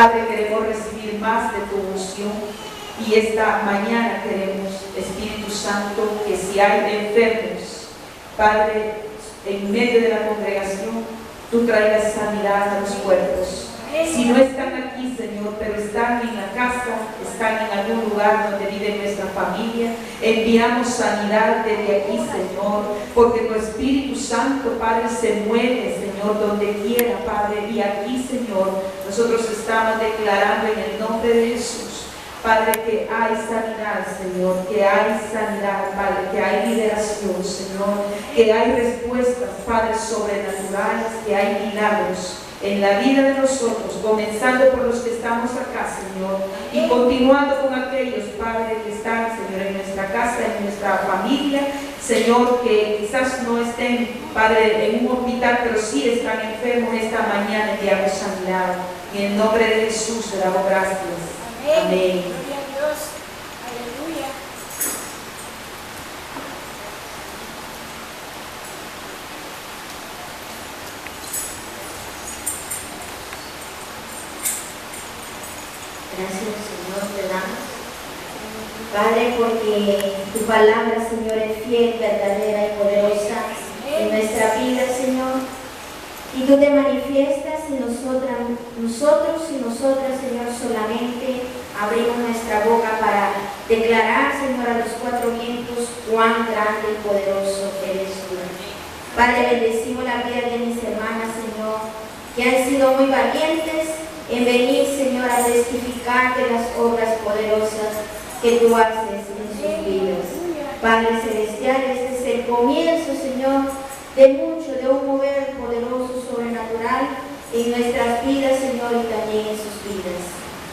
Padre, queremos recibir más de tu unción y esta mañana queremos, Espíritu Santo, que si hay enfermos, Padre, en medio de la congregación, tú traigas sanidad a los cuerpos. Si no están aquí, Señor, pero están en la casa, están en algún lugar donde vive nuestra familia, enviamos sanidad desde aquí, Señor, porque tu Espíritu Santo, Padre, se mueve, Señor, donde quiera, Padre, y aquí, Señor, nosotros estamos declarando en el nombre de Jesús, Padre, que hay sanidad, Señor, que hay sanidad, Padre, que hay liberación, Señor, que hay respuestas, Padre, sobrenaturales, que hay milagros en la vida de nosotros, comenzando por los que estamos acá, Señor, y continuando con aquellos, Padre, que están, Señor, en nuestra casa, en nuestra familia, Señor, que quizás no estén, Padre, en un hospital, pero sí están enfermos. Esta mañana enviamos sanidad. En el nombre de Jesús te damos gracias. Amén. Gloria a Dios. Aleluya. Gracias, Señor, te damos. Padre, porque tu palabra, Señor, es fiel, verdadera y poderosa en nuestra vida, Señor. Y tú te manifiestas y nosotros y nosotras, Señor, solamente abrimos nuestra boca para declarar, Señor, a los cuatro vientos cuán grande y poderoso eres tú. Padre, bendecimos la vida de mis hermanas, Señor, que han sido muy valientes en venir, Señor, a testificar de las obras poderosas que tú haces en sus vidas. Padre Celestial, este es el comienzo, Señor, de mucho, de un mover poderoso, sobrenatural en nuestras vidas, Señor, y también en sus vidas.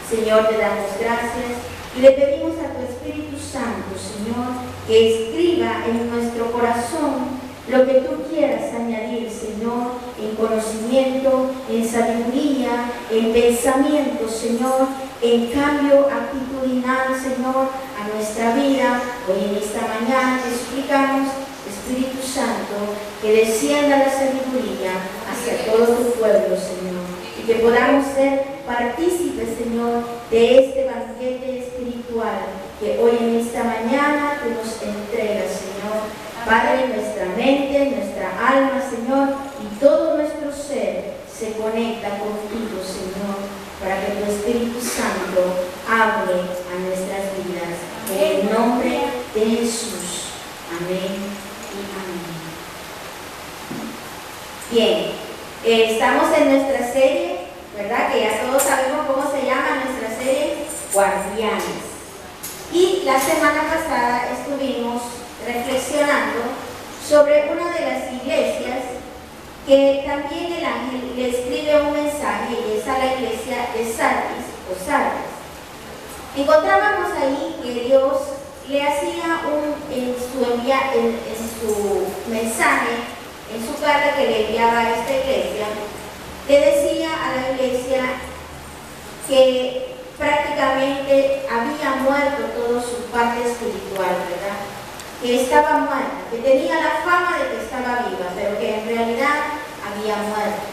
Señor, te damos gracias y le pedimos a tu Espíritu Santo, Señor, que escriba en nuestro corazón lo que tú quieras añadir, Señor, en conocimiento, en sabiduría, en pensamiento, Señor, en cambio actitudinal, Señor, a nuestra vida. Hoy en esta mañana te suplicamos, Espíritu Santo, que descienda la sabiduría hacia todo tu pueblo, Señor, y que podamos ser partícipes, Señor, de este banquete espiritual que hoy en esta mañana tú nos entregas, Señor. Padre, nuestra mente, nuestra alma, Señor, y todo nuestro ser se conecta contigo, Señor, para que tu Espíritu Santo hable a nuestras vidas. En el nombre de Jesús. Amén y amén. Bien, estamos en nuestra serie, ¿verdad? Que ya todos sabemos cómo se llama nuestra serie, Guardianes. Y la semana pasada estuvimos reflexionando sobre una de las iglesias que también el ángel le escribe un mensaje, y es a la iglesia de Sardis o Sardes. Encontrábamos ahí que Dios le hacía en su mensaje, en su carta que le enviaba a esta iglesia, le decía a la iglesia que prácticamente había muerto toda su parte espiritual, ¿verdad? Que estaba muerta, que tenía la fama de que estaba viva, pero que en realidad había muerto.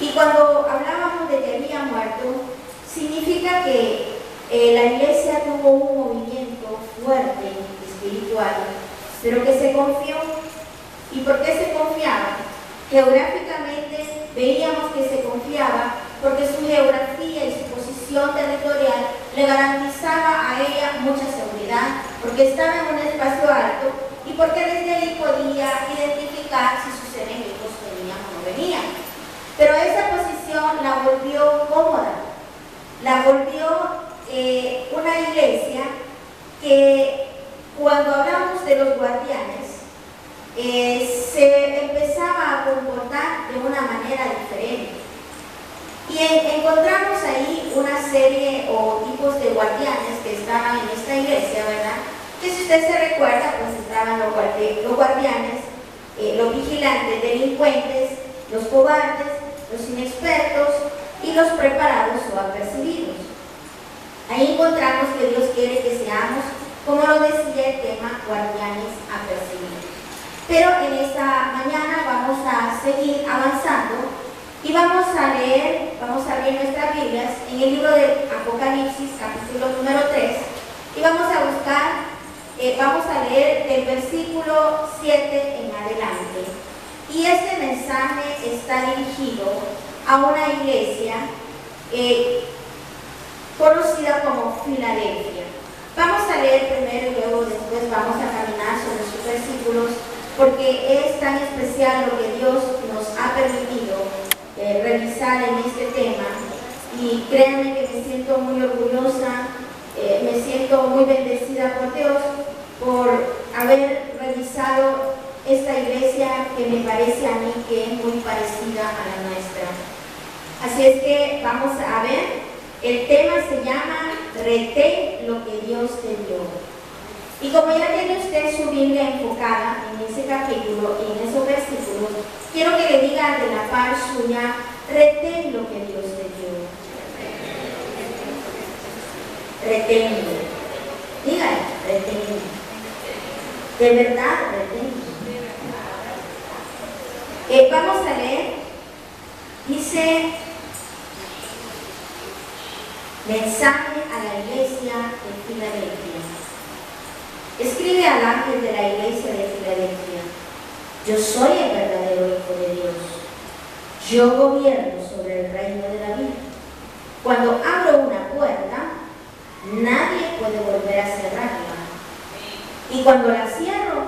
Y cuando hablábamos de que había muerto, significa que la iglesia tuvo un movimiento fuerte espiritual, pero que se confió. ¿Y por qué se confiaba? Geográficamente veíamos que se confiaba porque su geografía y su posición territorial le garantizaba a ella mucha seguridad, porque estaba en un espacio alto y porque desde ahí podía identificar si sus enemigos venían o no venían. Pero esa posición la volvió cómoda, la volvió una iglesia que, cuando hablamos de los guardianes, se empezaba a comportar de una manera diferente. Y encontramos ahí una serie o tipos de guardianes que estaban en esta iglesia, ¿verdad? Que si usted se recuerda, pues estaban los guardianes, los vigilantes, delincuentes, los cobardes, los inexpertos y los preparados o apercibidos. Ahí encontramos que Dios quiere que seamos, como lo decía el tema, guardianes apercibidos. Pero en esta mañana vamos a seguir avanzando Y vamos a abrir nuestras Biblias en el libro del Apocalipsis, capítulo número 3, y vamos a leer del versículo 7 en adelante. Y este mensaje está dirigido a una iglesia conocida como Filadelfia. Vamos a leer primero y luego después vamos a caminar sobre sus versículos, porque es tan especial lo que Dios nos ha permitido revisar en este tema, y créanme que me siento muy orgullosa, me siento muy bendecida por Dios por haber revisado esta iglesia que me parece a mí que es muy parecida a la nuestra. Así es que vamos a ver, el tema se llama Retén lo que Dios te dio. Y como ya tiene usted su Biblia enfocada en ese capítulo y en esos versículos, quiero que le diga de la par suya, retén lo que Dios te dio. Reténlo. Dígale, reténlo. De verdad, reténlo. Vamos a leer. Dice, mensaje a la iglesia de Filadelfia. Escribe al ángel de la iglesia de Filadelfia: yo soy el verdadero Hijo de Dios. Yo gobierno sobre el reino de la vida. Cuando abro una puerta, nadie puede volver a cerrarla. Y cuando la cierro,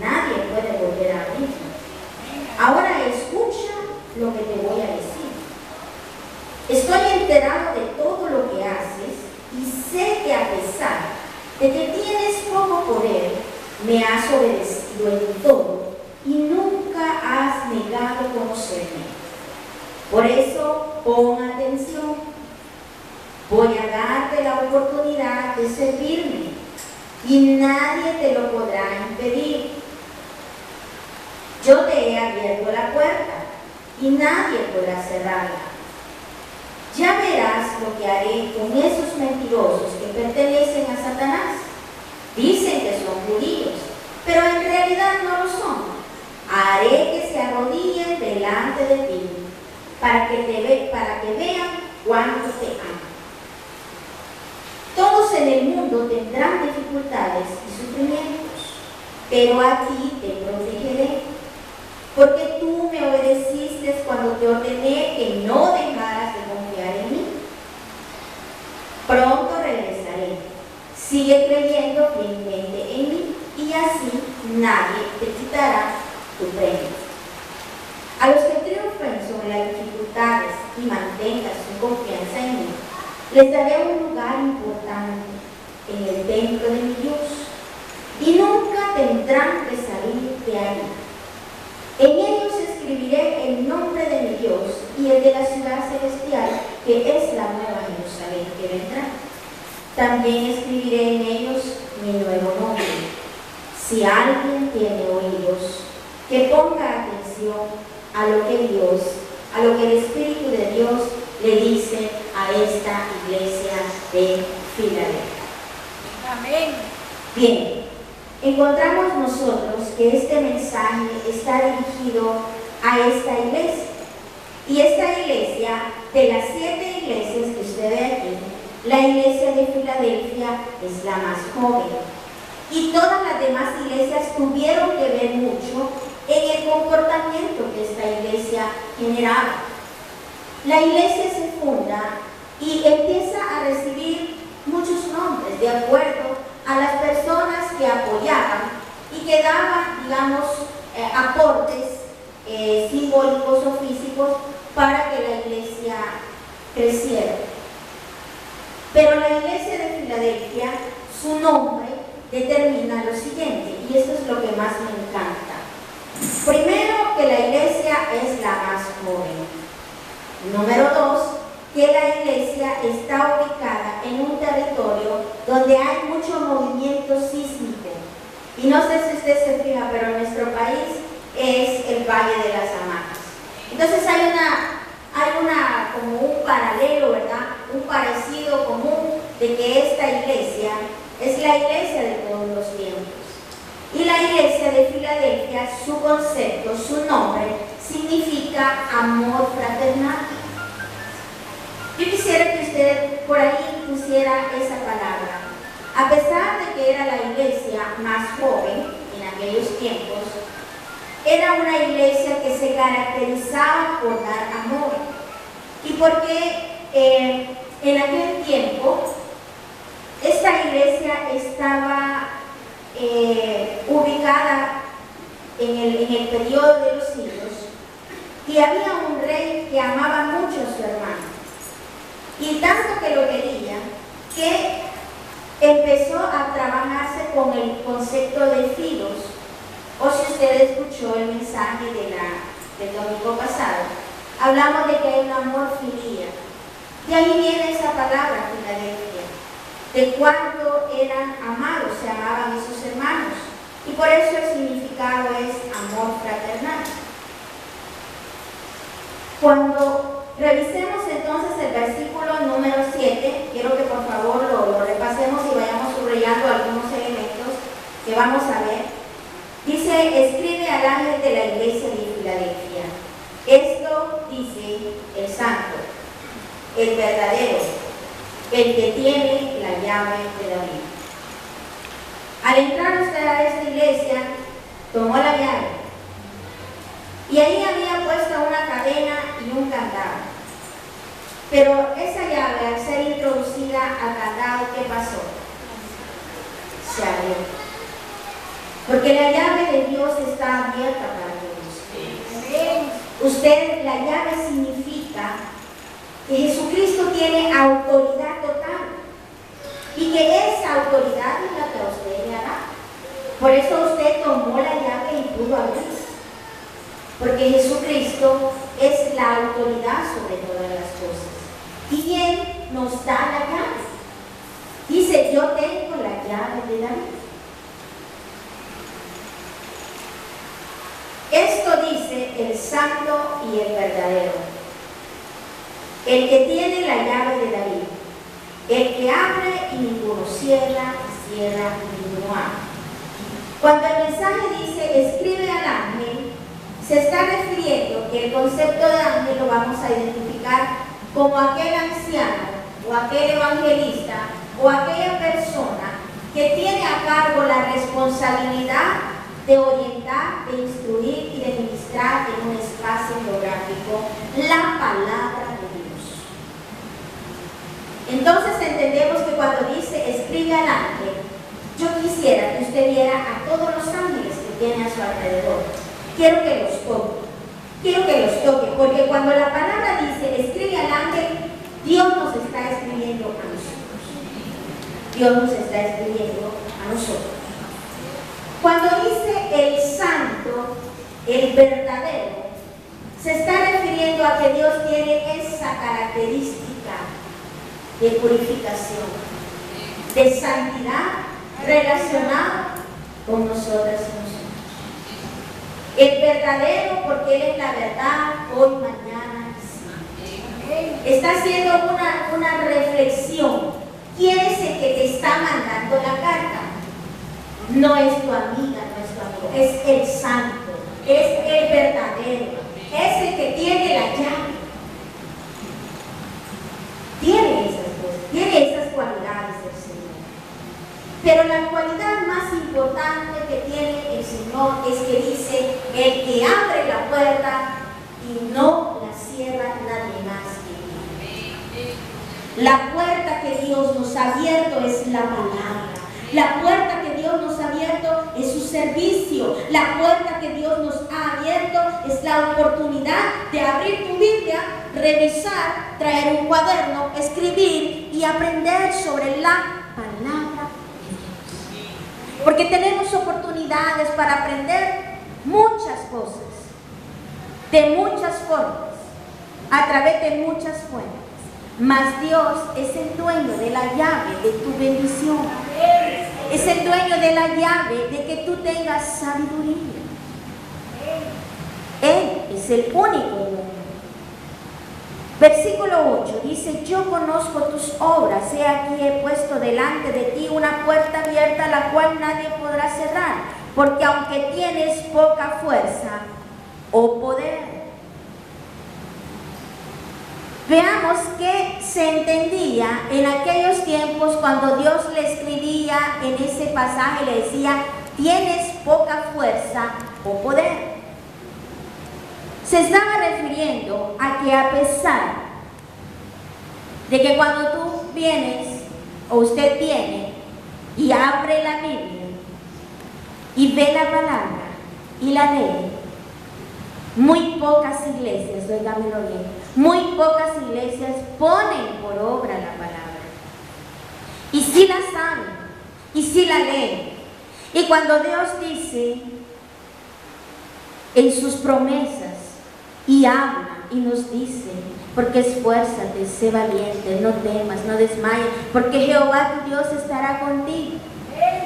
nadie puede volver a abrirla. Ahora escucha lo que te voy a decir. Estoy enterado de todo lo que haces y sé que a pesar de que tienes poco poder, me has obedecido en todo y nunca has negado conocerme. Por eso, pon atención. Voy a darte la oportunidad de servirme y nadie te lo podrá impedir. Yo te he abierto la puerta y nadie podrá cerrarla. Ya verás lo que haré con esos mentirosos que pertenecen a Satanás. Dicen que son judíos, pero en realidad no lo son. Haré que se arrodillen delante de ti, para que vean cuánto te amo. Todos en el mundo tendrán dificultades y sufrimientos, pero a ti te protegeré, porque tú me obedeciste cuando te ordené que no dejaras de confiar en mí. Pronto regresaré. Sigue creyendo fielmente en mí y así nadie te quitará tu premio. A los que triunfen sobre las dificultades y mantengan su confianza en mí, les daré un lugar importante en el templo de mi Dios y nunca tendrán que salir de ahí. En ellos escribiré el nombre de mi Dios y el de la ciudad celestial, que es la nueva Jerusalén que vendrá. También escribiré en ellos mi nuevo nombre. Si alguien tiene oídos, que ponga atención a lo que el Espíritu de Dios le dice a esta iglesia de Filadelfia. Amén. Bien, encontramos nosotros que este mensaje está dirigido a esta iglesia. Y esta iglesia, de las 7 iglesias que usted ve aquí, la iglesia de Filadelfia es la más joven. Y todas las demás iglesias tuvieron que ver mucho en el comportamiento que esta iglesia generaba. La iglesia se funda y empieza a recibir muchos nombres de acuerdo a las personas que apoyaban y que daban, digamos, aportes simbólicos o físicos para que la iglesia creciera. Pero la iglesia de Filadelfia, su nombre determina lo siguiente, y esto es lo que más me encanta. Primero, que la iglesia es la más joven. Número 2, que la iglesia está ubicada en un territorio donde hay mucho movimiento sísmico. Y no sé si usted se fija, pero nuestro país es el Valle de las Hamacas. Entonces hay como un paralelo, ¿verdad? Un parecido común de que esta iglesia es la iglesia de todos los tiempos. Y la iglesia de Filadelfia Filadelfia, su concepto, su nombre, significa amor fraternal. Yo quisiera que usted por ahí pusiera esa palabra. A pesar de que era la iglesia más joven en aquellos tiempos, era una iglesia que se caracterizaba por dar amor. Y porque en aquel tiempo esta iglesia estaba ubicada en el periodo de los siglos, y había un rey que amaba mucho a su hermano, y tanto que lo quería, que empezó a trabajarse con el concepto de filos, o si usted escuchó el mensaje del domingo pasado, hablamos de que hay un amor filía. De ahí viene esa palabra, Filadelfia, de cuánto eran amados, se amaban esos hermanos. Y por eso el significado es amor fraternal. Cuando revisemos entonces el versículo número 7, quiero que por favor lo repasemos y vayamos subrayando algunos elementos que vamos a ver. Dice, escribe al ángel de la iglesia de Filadelfia. Esto dice el santo, el verdadero, el que tiene la llave de David. Al entrar usted a esta iglesia, tomó la llave y ahí había puesto una cadena y un candado. Pero esa llave, al ser introducida al candado, ¿qué pasó? Se abrió. Porque la llave de Dios está abierta para todos. Usted, la llave significa que Jesucristo tiene autoridad total y que esa autoridad es la que a usted le hará. Por eso usted tomó la llave y pudo abrir, porque Jesucristo es la autoridad sobre todas las cosas y Él nos da la llave. Dice, yo tengo la llave de David. Esto dice el santo y el verdadero, el que tiene la llave de David, el que abre y ninguno cierra, y cierra y ninguno abre. Cuando el mensaje dice escribe al ángel, se está refiriendo que el concepto de ángel lo vamos a identificar como aquel anciano o aquel evangelista o aquella persona que tiene a cargo la responsabilidad de orientar, de instruir y de ministrar en un espacio geográfico la palabra de Dios. Entonces entendemos que cuando dice escribe al ángel, yo quisiera que usted viera a todos los ángeles que tiene a su alrededor. Quiero que los toque, porque cuando la palabra dice escribe al ángel, Dios nos está escribiendo a nosotros. Dios nos está escribiendo a nosotros. Cuando dice el santo, el verdadero, se está refiriendo a que Dios tiene esa característica de purificación, de santidad relacionada con nosotras y nosotros. El verdadero, porque Él es la verdad, hoy, mañana y siempre. Está haciendo una reflexión. ¿Quién es el que te está mandando la carta? No es tu amiga, no es tu amigo, es el santo, es el verdadero, es el que tiene la llave. Tiene esas cosas, tiene esas cualidades del Señor. Pero la cualidad más importante que tiene el Señor es que dice, el que abre la puerta y no la cierra nadie más que Él. La puerta que Dios nos ha abierto es la palabra. La puerta que Dios nos ha abierto es su servicio. La puerta que Dios nos ha abierto es la oportunidad de abrir tu Biblia, revisar, traer un cuaderno, escribir y aprender sobre la palabra de Dios. Porque tenemos oportunidades para aprender muchas cosas, de muchas formas, a través de muchas fuentes. Mas Dios es el dueño de la llave de tu bendición. Es el dueño de la llave de que tú tengas sabiduría. Él es el único dueño. Versículo 8 dice, yo conozco tus obras, he aquí he puesto delante de ti una puerta abierta, la cual nadie podrá cerrar, porque aunque tienes poca fuerza o poder. Veamos qué se entendía en aquellos tiempos cuando Dios le escribía en ese pasaje, le decía, tienes poca fuerza o poder. Se estaba refiriendo a que a pesar de que cuando tú vienes o usted viene y abre la Biblia y ve la palabra y la lee, muy pocas iglesias, óigamelo bien, muy pocas iglesias ponen por obra la palabra. Y sí la saben, y sí la leen. Y cuando Dios dice en sus promesas y habla y nos dice, porque esfuérzate, sé valiente, no temas, no desmayes, porque Jehová tu Dios estará contigo.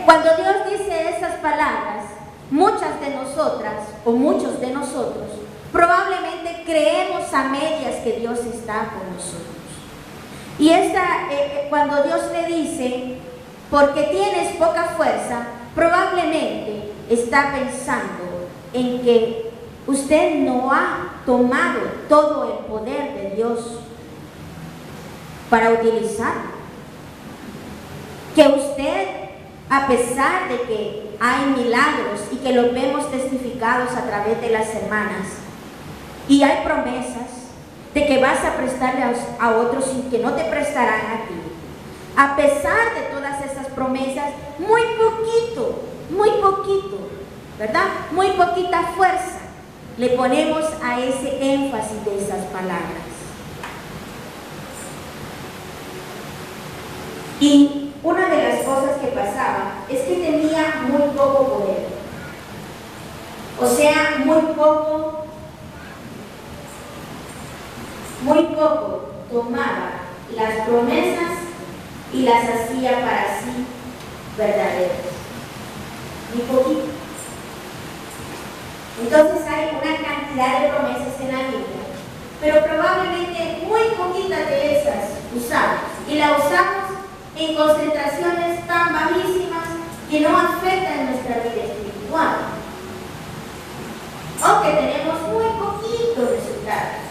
Cuando Dios dice esas palabras, muchas de nosotras o muchos de nosotros probablemente creemos a medias que Dios está con nosotros. Y cuando Dios le dice, porque tienes poca fuerza, probablemente está pensando en que usted no ha tomado todo el poder de Dios para utilizarlo. Que usted, a pesar de que hay milagros y que los vemos testificados a través de las semanas, y hay promesas de que vas a prestarle a otros sin que no te prestarán a ti. A pesar de todas esas promesas, muy poquito, ¿verdad? Muy poquita fuerza le ponemos a ese énfasis de esas palabras. Y una de las cosas que pasaba es que tenía muy poco poder. O sea, muy poco tomaba las promesas y las hacía para sí verdaderas. Muy poquito. Entonces hay una cantidad de promesas en la Biblia, pero probablemente muy poquitas de esas usamos. Y la usamos en concentraciones tan bajísimas que no afectan nuestra vida espiritual. Aunque tenemos muy poquitos resultados.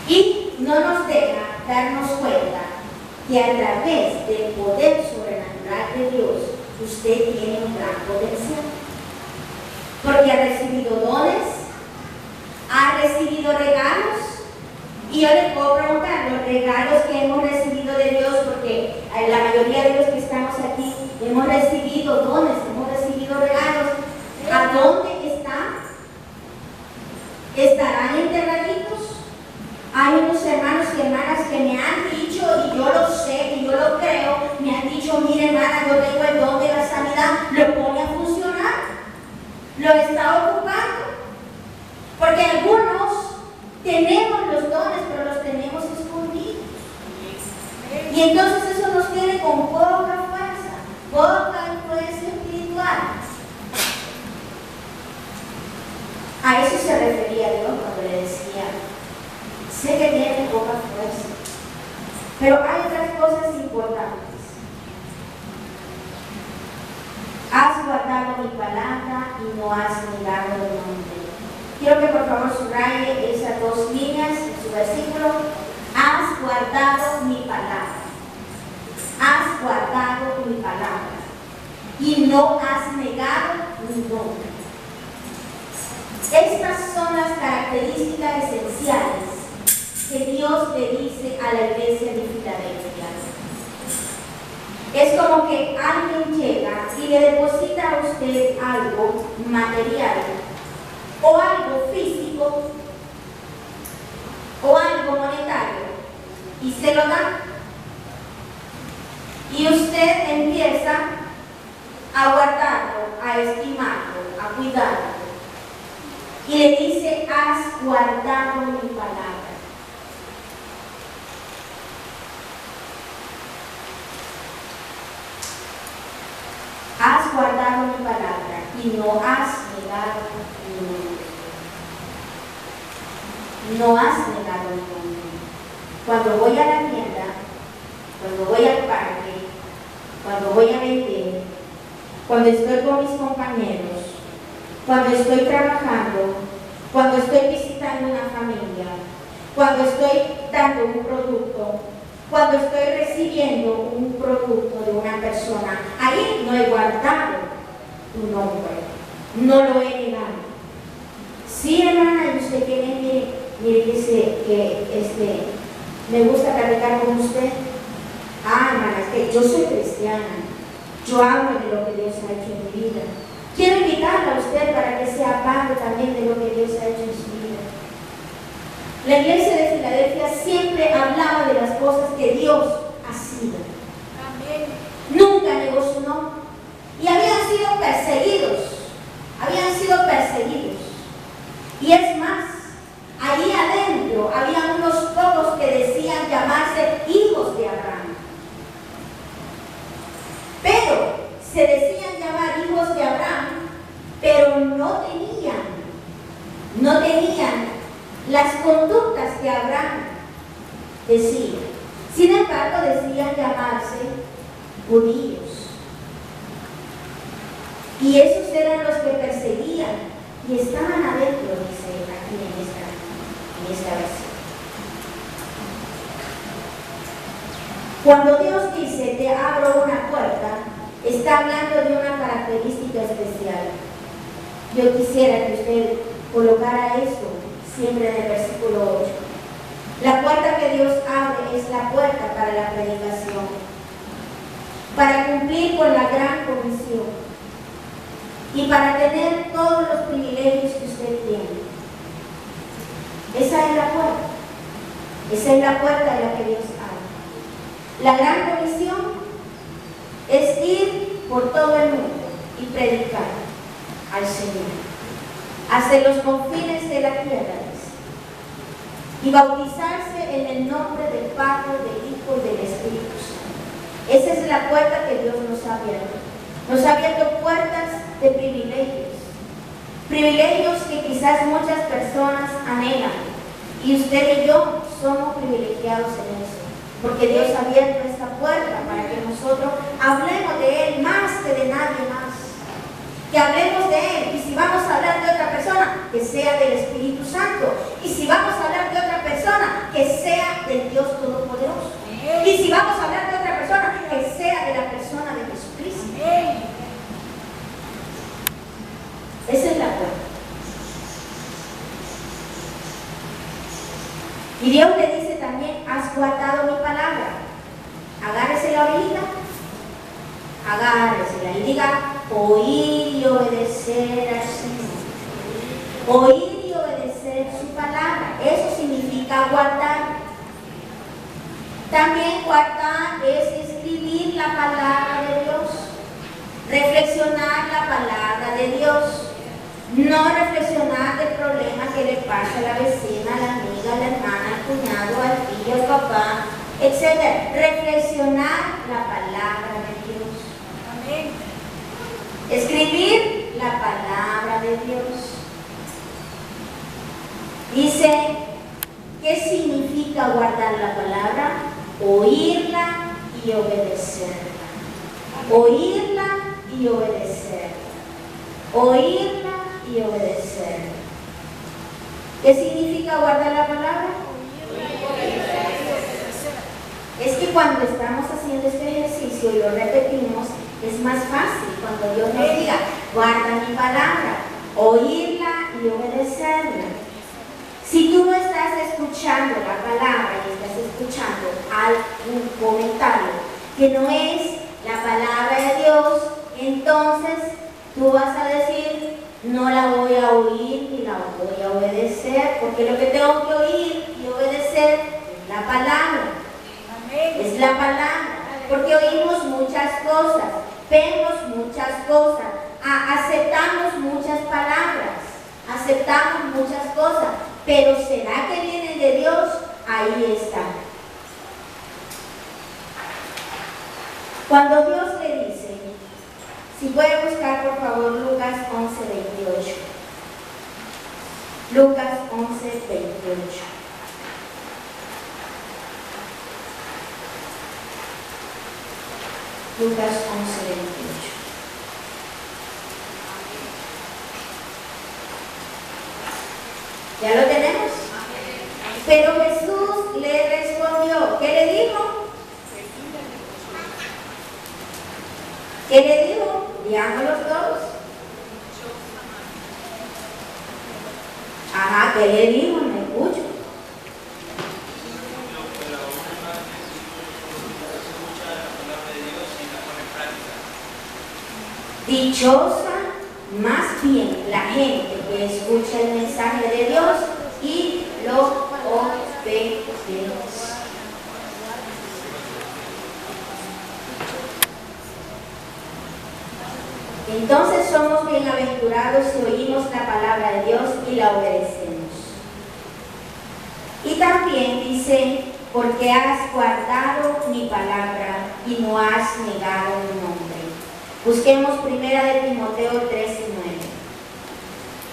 Y no nos deja darnos cuenta que a través del poder sobrenatural de Dios, usted tiene un gran potencial. Porque ha recibido dones, ha recibido regalos. Y yo le puedo preguntar, los regalos que hemos recibido de Dios, porque la mayoría de los que estamos aquí hemos recibido dones, hemos recibido regalos, ¿a dónde están? ¿Estarán enterraditos? Hay unos hermanos y hermanas que me han dicho, y yo lo sé, y yo lo creo, me han dicho, mire hermana, yo tengo el don de la sanidad, lo pone a funcionar, lo está ocupando, porque algunos tenemos los dones, pero los tenemos escondidos, y entonces eso nos tiene con poca fuerza, poca influencia espiritual. A eso se refería Dios cuando le decía, sé que tiene poca fuerza, pero hay otras cosas importantes. Has guardado mi palabra y no has negado el nombre. Quiero que por favor subraye esas dos líneas en su versículo. Has guardado mi palabra. Has guardado mi palabra y no has negado mi nombre. Estas son las características esenciales que Dios le dice a la iglesia de Filadelfia. Es como que alguien llega y le deposita a usted algo material o algo físico o algo monetario y se lo da. Y usted empieza a guardarlo, a estimarlo, a cuidarlo. Y le dice, has guardado mi palabra. Has guardado mi palabra y no has negado mi nombre. No has negado mi nombre. Cuando voy a la tienda, cuando voy al parque, cuando voy a vender, cuando estoy con mis compañeros, cuando estoy trabajando, cuando estoy visitando una familia, cuando estoy dando un producto, cuando estoy recibiendo un producto de una persona. Ahí no he guardado tu nombre, no lo he negado. Sí, hermana, y usted tiene, mire, dice que me gusta platicar con usted. Ah, hermana, es que yo soy cristiana, yo hablo de lo que Dios ha hecho en mi vida. Quiero invitarla a usted para que sea parte también de lo que Dios ha hecho en su vida. La iglesia de Filadelfia siempre hablaba de las cosas que Dios hacía. Amén. Nunca negó su nombre. Y habían sido perseguidos. Y es más, ahí adentro había unos pocos que decían llamarse hijos de Abraham. Pero se decían llamar hijos de Abraham, pero no tenían las conductas que Abraham decía. Sin embargo, decían llamarse judíos. Y esos eran los que perseguían y estaban adentro, dice aquí en esta versión. Cuando Dios dice, te abro una puerta, está hablando de una característica especial. Yo quisiera que usted colocara esto siempre en el versículo 8. La puerta que Dios abre es la puerta para la predicación, para cumplir con la gran comisión y para tener todos los privilegios que usted tiene. Esa es la puerta. Esa es la puerta de la que Dios abre. La gran comisión es ir por todo el mundo y predicar al Señor hasta los confines de la tierra, y bautizarse en el nombre del Padre, del Hijo y del Espíritu Santo. Esa es la puerta que Dios nos ha abierto. Nos ha abierto puertas de privilegios. Privilegios que quizás muchas personas anhelan. Y usted y yo somos privilegiados en eso. Porque Dios ha abierto esta puerta para que nosotros hablemos de Él más que de nadie más. Que hablemos de Él. Y si vamos a hablar de otra persona, que sea del Espíritu Santo. Y si vamos a hablar de otra persona, que sea del Dios Todopoderoso. Y si vamos a hablar de otra persona, que sea de la persona de Jesucristo. Esa es la puerta. Y Dios le dice también, has guardado mi palabra. Agárrese la orejita, agárresela y diga, oír y obedecer al Señor. Oír y obedecer su palabra. Eso significa guardar. También guardar es escribir la palabra de Dios. Reflexionar la palabra de Dios. No reflexionar del problema que le pasa a la vecina, a la amiga, a la hermana, al cuñado, al tío, al papá, etc. Reflexionar la palabra de Dios. Amén. Escribir la palabra de Dios. Dice, ¿qué significa guardar la palabra? Oírla y obedecerla. Oírla y obedecerla. Oírla y obedecerla. ¿Qué significa guardar la palabra? Es que cuando estamos haciendo este ejercicio y lo repetimos, es más fácil cuando Dios nos diga, guarda mi palabra, oírla y obedecerla. Si tú no estás escuchando la palabra y estás escuchando algún comentario que no es la palabra de Dios, entonces tú vas a decir, no la voy a oír ni la voy a obedecer, porque lo que tengo que oír y obedecer es la palabra. Es la palabra, porque oímos muchas cosas, vemos muchas cosas, aceptamos muchas palabras, aceptamos muchas cosas, pero ¿será que vienen de Dios? Ahí está. Cuando Dios le dice, si puede buscar por favor Lucas 11:28. Lucas 11:28. Lucas 11:28. ¿Ya lo tenemos? Pero Jesús le respondió. ¿Qué le dijo? ¿Qué le dijo? Digámoslos todos. Ajá, ¿qué le dijo? Me escucho. Dichosa más bien la gente que escucha el mensaje de Dios y lo obedece. Entonces somos bienaventurados si oímos la palabra de Dios y la obedecemos. Y también dice, porque has guardado mi palabra y no has negado mi nombre. Busquemos Primera de Timoteo 3:9.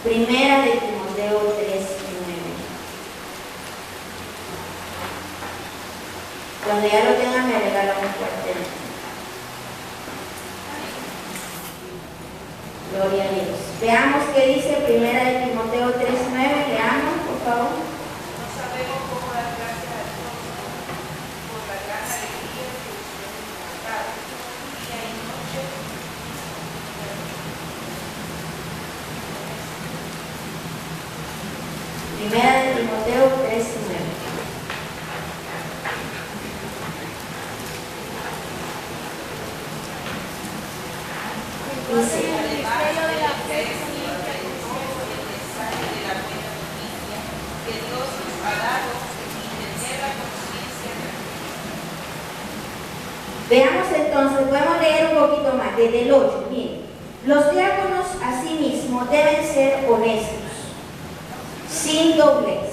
Primera de Timoteo 3:9. Cuando ya lo tengan me regalan un cuartel. Gloria a Dios. Veamos qué dice Primera de Timoteo 3:9. Leamos, por favor. No sabemos cómo dar gracias a Dios por la gran alegría que nos ha dado día y noche. Primera de Timoteo 3:9. Dice, veamos entonces, podemos leer un poquito más, desde el 8. Miren, los diáconos asimismo deben ser honestos, sin doblez,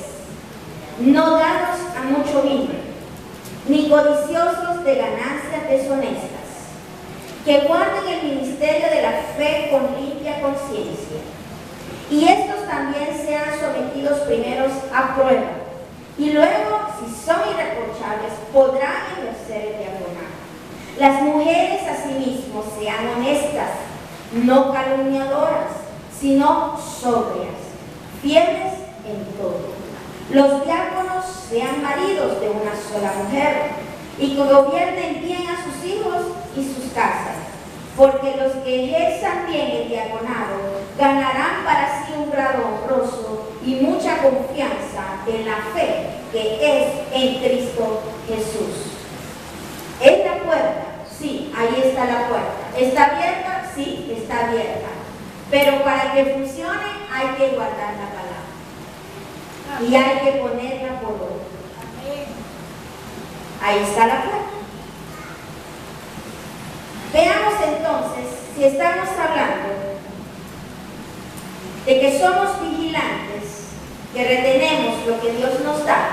no dados a mucho vino, ni codiciosos de ganancias deshonestas, que guarden el ministerio de la fe con limpia conciencia. Y estos también sean sometidos primeros a prueba, y luego, si son irreprochables, podrán ejercer el diaconado. Las mujeres asimismo sean honestas, no calumniadoras, sino sobrias, fieles en todo. Los diáconos sean maridos de una sola mujer y que gobiernen bien a sus hijos y sus casas, porque los que ejerzan bien el diaconado ganarán para sí un grado honroso y mucha confianza en la fe que es en Cristo Jesús. ¿Es la puerta? Sí, ahí está la puerta. ¿Está abierta? Sí, está abierta. Pero para que funcione hay que guardar la palabra. Y hay que ponerla por obra. Ahí está la puerta. Veamos entonces, si estamos hablando de que somos vigilantes, que retenemos lo que Dios nos da,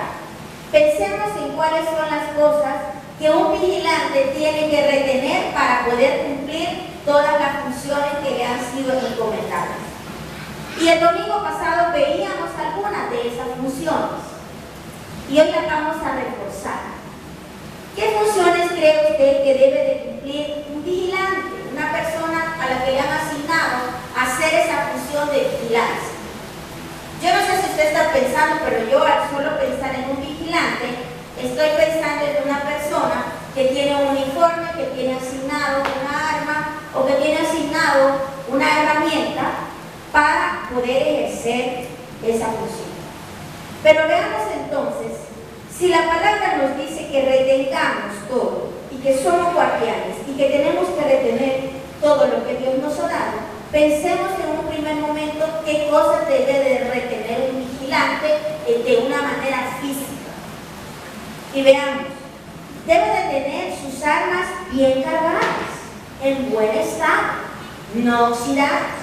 pensemos en cuáles son las cosas que un vigilante tiene que retener para poder cumplir todas las funciones que le han sido encomendadas. Y el domingo pasado veíamos algunas de esas funciones y hoy las vamos a reforzar. ¿Qué funciones cree usted que debe de cumplir un vigilante, una persona a la que le han asignado hacer esa función de vigilancia? Yo no sé si usted está pensando, pero yo al solo pensar en un vigilante, estoy pensando en una persona que tiene un uniforme, que tiene asignado una arma o que tiene asignado una herramienta para poder ejercer esa función. Pero veamos entonces, si la palabra nos dice que retengamos todo y que somos guardianes y que tenemos que retener todo lo que Dios nos ha dado, pensemos en un primer momento qué cosas debe de retener un vigilante de una manera física. Y veamos, debe de tener sus armas bien cargadas, en buen estado, no oxidadas,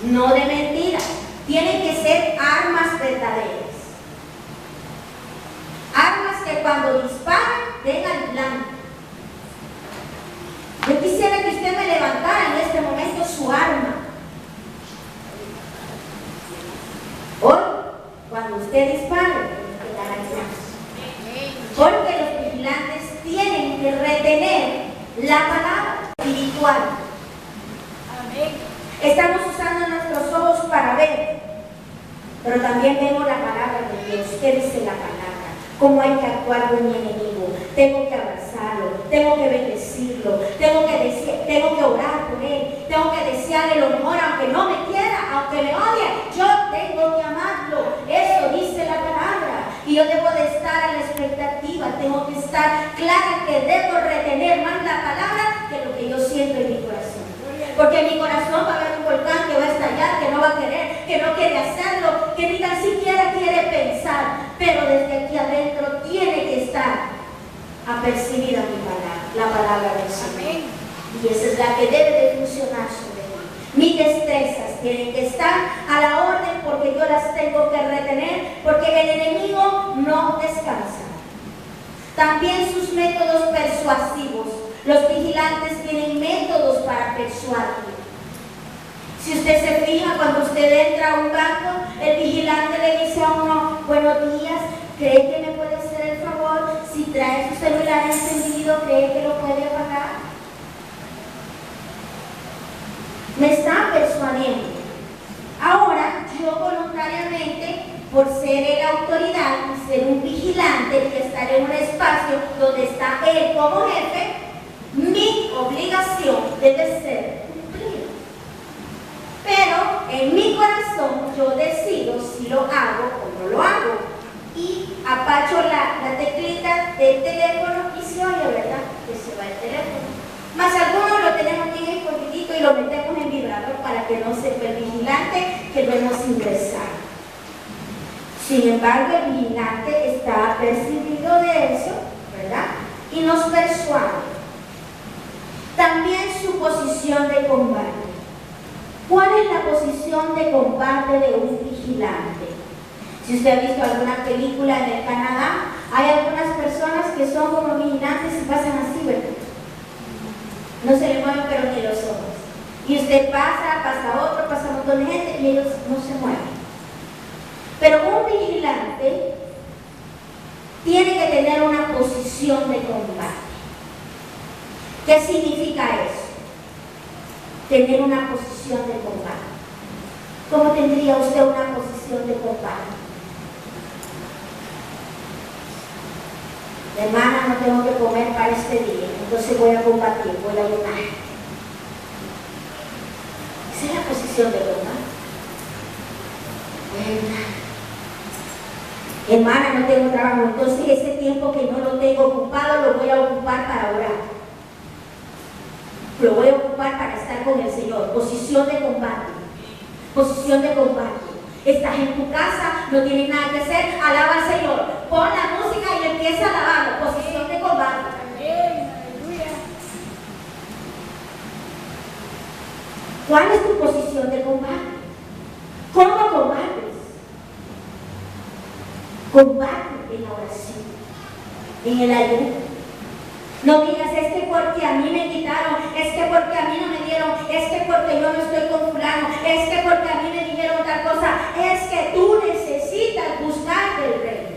no de mentira. Tienen que ser armas verdaderas. Armas que cuando disparen den al blanco. Yo quisiera que usted me levantara en este momento su arma. Hoy, cuando usted dispare, tiene que dar al blanco. Porque los vigilantes tienen que retener la palabra. espiritual. Amén. Estamos usando nuestros ojos para ver, pero también vemos la palabra de Dios. ¿Qué dice la palabra? Cómo hay que actuar con mi enemigo. Tengo que abrazarlo, tengo que bendecirlo, tengo que orar por él, tengo que desearle lo mejor, aunque no me quiera, aunque me odie, yo tengo que amarlo. Eso dice la palabra. Y yo debo de estar a la expectativa, tengo que estar clara que debo retener más la palabra que lo que yo siento en mi corazón. Porque en mi corazón va a haber un volcán que va a estallar, que no va a querer, que no quiere hacerlo, que ni tan siquiera quiere pensar. Pero desde aquí adentro tiene que estar apercibida mi palabra, la palabra del Señor. Y esa es la que debe de funcionar sobre mí. Mis destrezas tienen que estar a la orden porque yo las tengo que retener, porque el enemigo no descansa. También sus métodos persuasivos. Los vigilantes tienen métodos para persuadir. Si usted se fija, cuando usted entra a un banco, el vigilante le dice a uno: buenos días, ¿cree que me puede hacer el favor? Si trae su celular encendido, ¿cree que lo puede apagar? Me está persuadiendo. Ahora, yo voluntariamente, por ser la autoridad y ser un vigilante y estar en un espacio donde está él como jefe, mi obligación debe ser cumplida. Pero en mi corazón yo decido si lo hago o no lo hago. Y apacho la teclita del teléfono y se oye, ¿verdad? Que se va el teléfono. Más algunos lo tenemos bien escondidito y lo metemos en vibrador para que no sepa el vigilante que lo hemos ingresado. Sin embargo, el vigilante está apercibido de eso, ¿verdad? Y nos persuade. También su posición de combate. ¿Cuál es la posición de combate de un vigilante? Si usted ha visto alguna película en el Canadá, hay algunas personas que son como vigilantes y pasan así, ¿verdad? No se le mueven pero ni los ojos. Y usted pasa otro, pasa un montón de gente y ellos no se mueven. Pero un vigilante tiene que tener una posición de combate. ¿Qué significa eso? Tener una posición de combate. ¿Cómo tendría usted una posición de combate? Hermana, no tengo que comer para este día, entonces voy a combatir, voy a ayunar. Esa es la posición de combate. Hermana, no tengo trabajo, entonces ese tiempo que no lo tengo ocupado lo voy a ocupar para orar. Lo voy a ocupar para estar con el Señor. Posición de combate. Posición de combate. Estás en tu casa, no tienes nada que hacer, alaba al Señor. Pon la música y empieza a alabarlo. Posición de combate. ¿Cuál es tu posición de combate? ¿Cómo combates? Combate en la oración, en el ayuno. No digas, es que porque a mí me quitaron, es que porque a mí no me dieron, es que porque yo no estoy con fulano, es que porque a mí me dijeron tal cosa. Es que tú necesitas buscar del reino.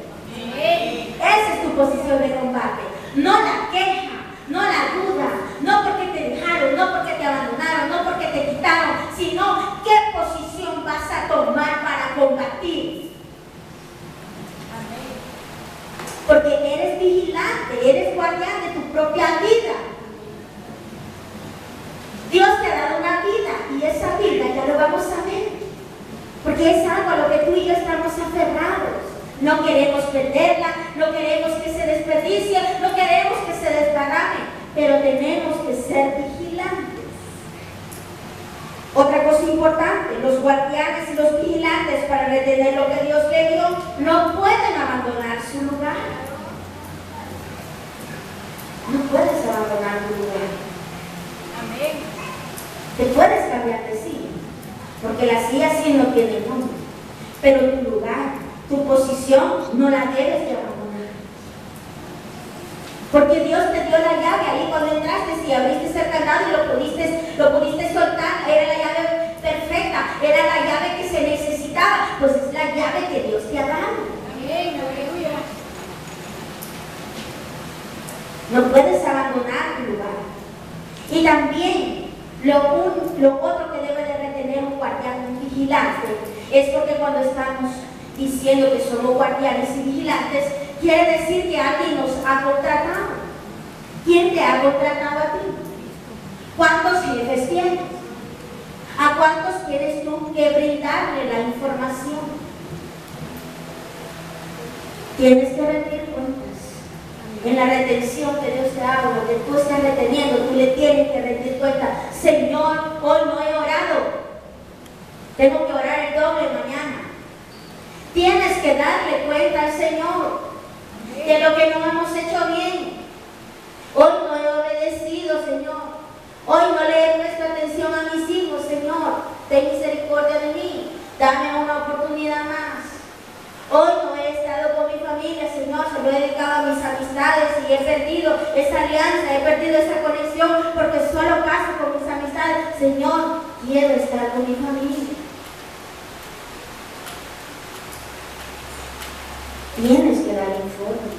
Esa es tu posición de combate. No la queja, no la duda, no porque te dejaron, no porque te abandonaron, no porque te quitaron, sino qué posición vas a tomar para combatir. Porque eres vigilante, eres guardián de tu propia vida. Dios te ha dado una vida y esa vida ya lo vamos a ver. Porque es algo a lo que tú y yo estamos aferrados. No queremos perderla, no queremos que se desperdicie, no queremos que se desparrame, pero tenemos que ser vigilantes. Otra cosa importante, los guardianes y los vigilantes para retener lo que Dios le dio no pueden abandonar su lugar. No puedes abandonar tu lugar. Amén. Te puedes cambiar de silla, porque la silla sí no tiene nombre, pero tu lugar, tu posición no la debes de abandonar. Porque Dios te dio la llave ahí cuando entraste, si abriste el candado y lo pudiste soltar, era la llave perfecta, era la llave que se necesitaba, pues es la llave que Dios te ha dado. Amén, aleluya. No puedes abandonar tu lugar. Y también vigilante, es porque cuando estamos diciendo que somos guardianes y vigilantes, quiere decir que alguien nos ha contratado. ¿Quién te ha contratado a ti? ¿Cuántos jefes tienes? ¿A cuántos tienes tú que brindarle la información? Tienes que rendir cuentas. En la retención que Dios te haga, lo que tú estás reteniendo, tú le tienes que rendir cuenta. Señor, hoy no he orado. Tengo que orar el doble mañana. Tienes que darle cuenta al Señor de lo que no hemos hecho bien. Hoy no he obedecido, Señor. Hoy no le he prestado atención a mis hijos, Señor. Ten misericordia de mí. Dame una oportunidad más. Hoy no he estado con mi familia, Señor. Se lo he dedicado a mis amistades y he perdido esa alianza, he perdido esa conexión porque solo paso con mis amistades. Señor, quiero estar con mi familia. Tienes que dar informe.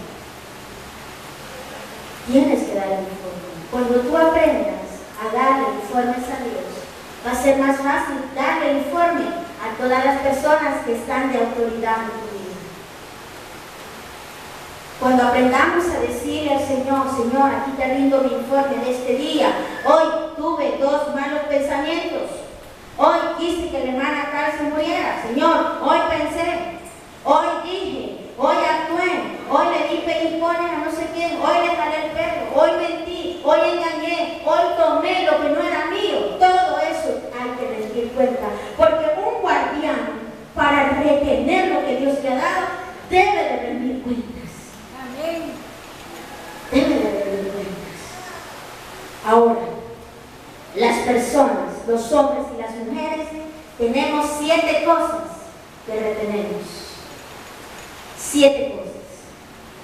Tienes que dar informe. Cuando tú aprendas a darle informes a Dios, va a ser más fácil darle informe a todas las personas que están de autoridad en tu vida. Cuando aprendamos a decirle al Señor, Señor, aquí te rindo mi informe de este día. Hoy tuve 2 malos pensamientos. Hoy quise que la hermana tal se muriera. Señor, hoy pensé, hoy dije, hoy actué, hoy le di pellizcones a no sé quién, hoy le jalé el pelo, hoy mentí, hoy engañé, hoy tomé lo que no era mío. Todo eso hay que rendir cuenta, porque un guardián, para retener lo que Dios le ha dado, debe de rendir cuentas. Amén. Debe de rendir cuentas. Ahora, las personas, los hombres y las mujeres, tenemos 7 cosas que retenemos. 7 cosas.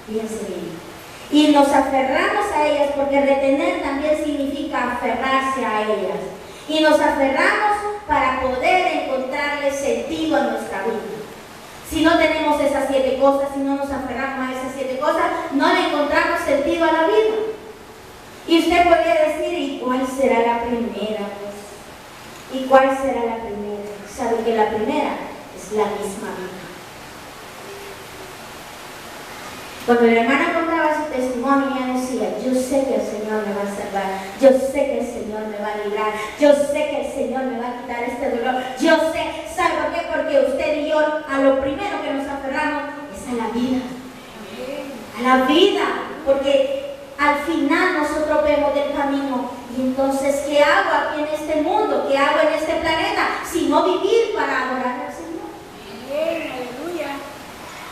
Fíjense bien. Y nos aferramos a ellas porque retener también significa aferrarse a ellas. Y nos aferramos para poder encontrarle sentido a nuestra vida. Si no tenemos esas 7 cosas, si no nos aferramos a esas 7 cosas, no le encontramos sentido a la vida. Y usted podría decir, ¿y cuál será la primera? Pues? ¿Y cuál será la primera? ¿Sabe que la primera es la misma vida? Cuando la hermana contaba su testimonio, ella decía, yo sé que el Señor me va a salvar, yo sé que el Señor me va a librar, yo sé que el Señor me va a quitar este dolor, yo sé, ¿sabe por qué? Porque usted y yo a lo primero que nos aferramos es a la vida, a la vida, porque al final nosotros vemos del camino y entonces, ¿qué hago aquí en este mundo? ¿Qué hago en este planeta? Si no vivir para adorar al Señor. Amén, aleluya.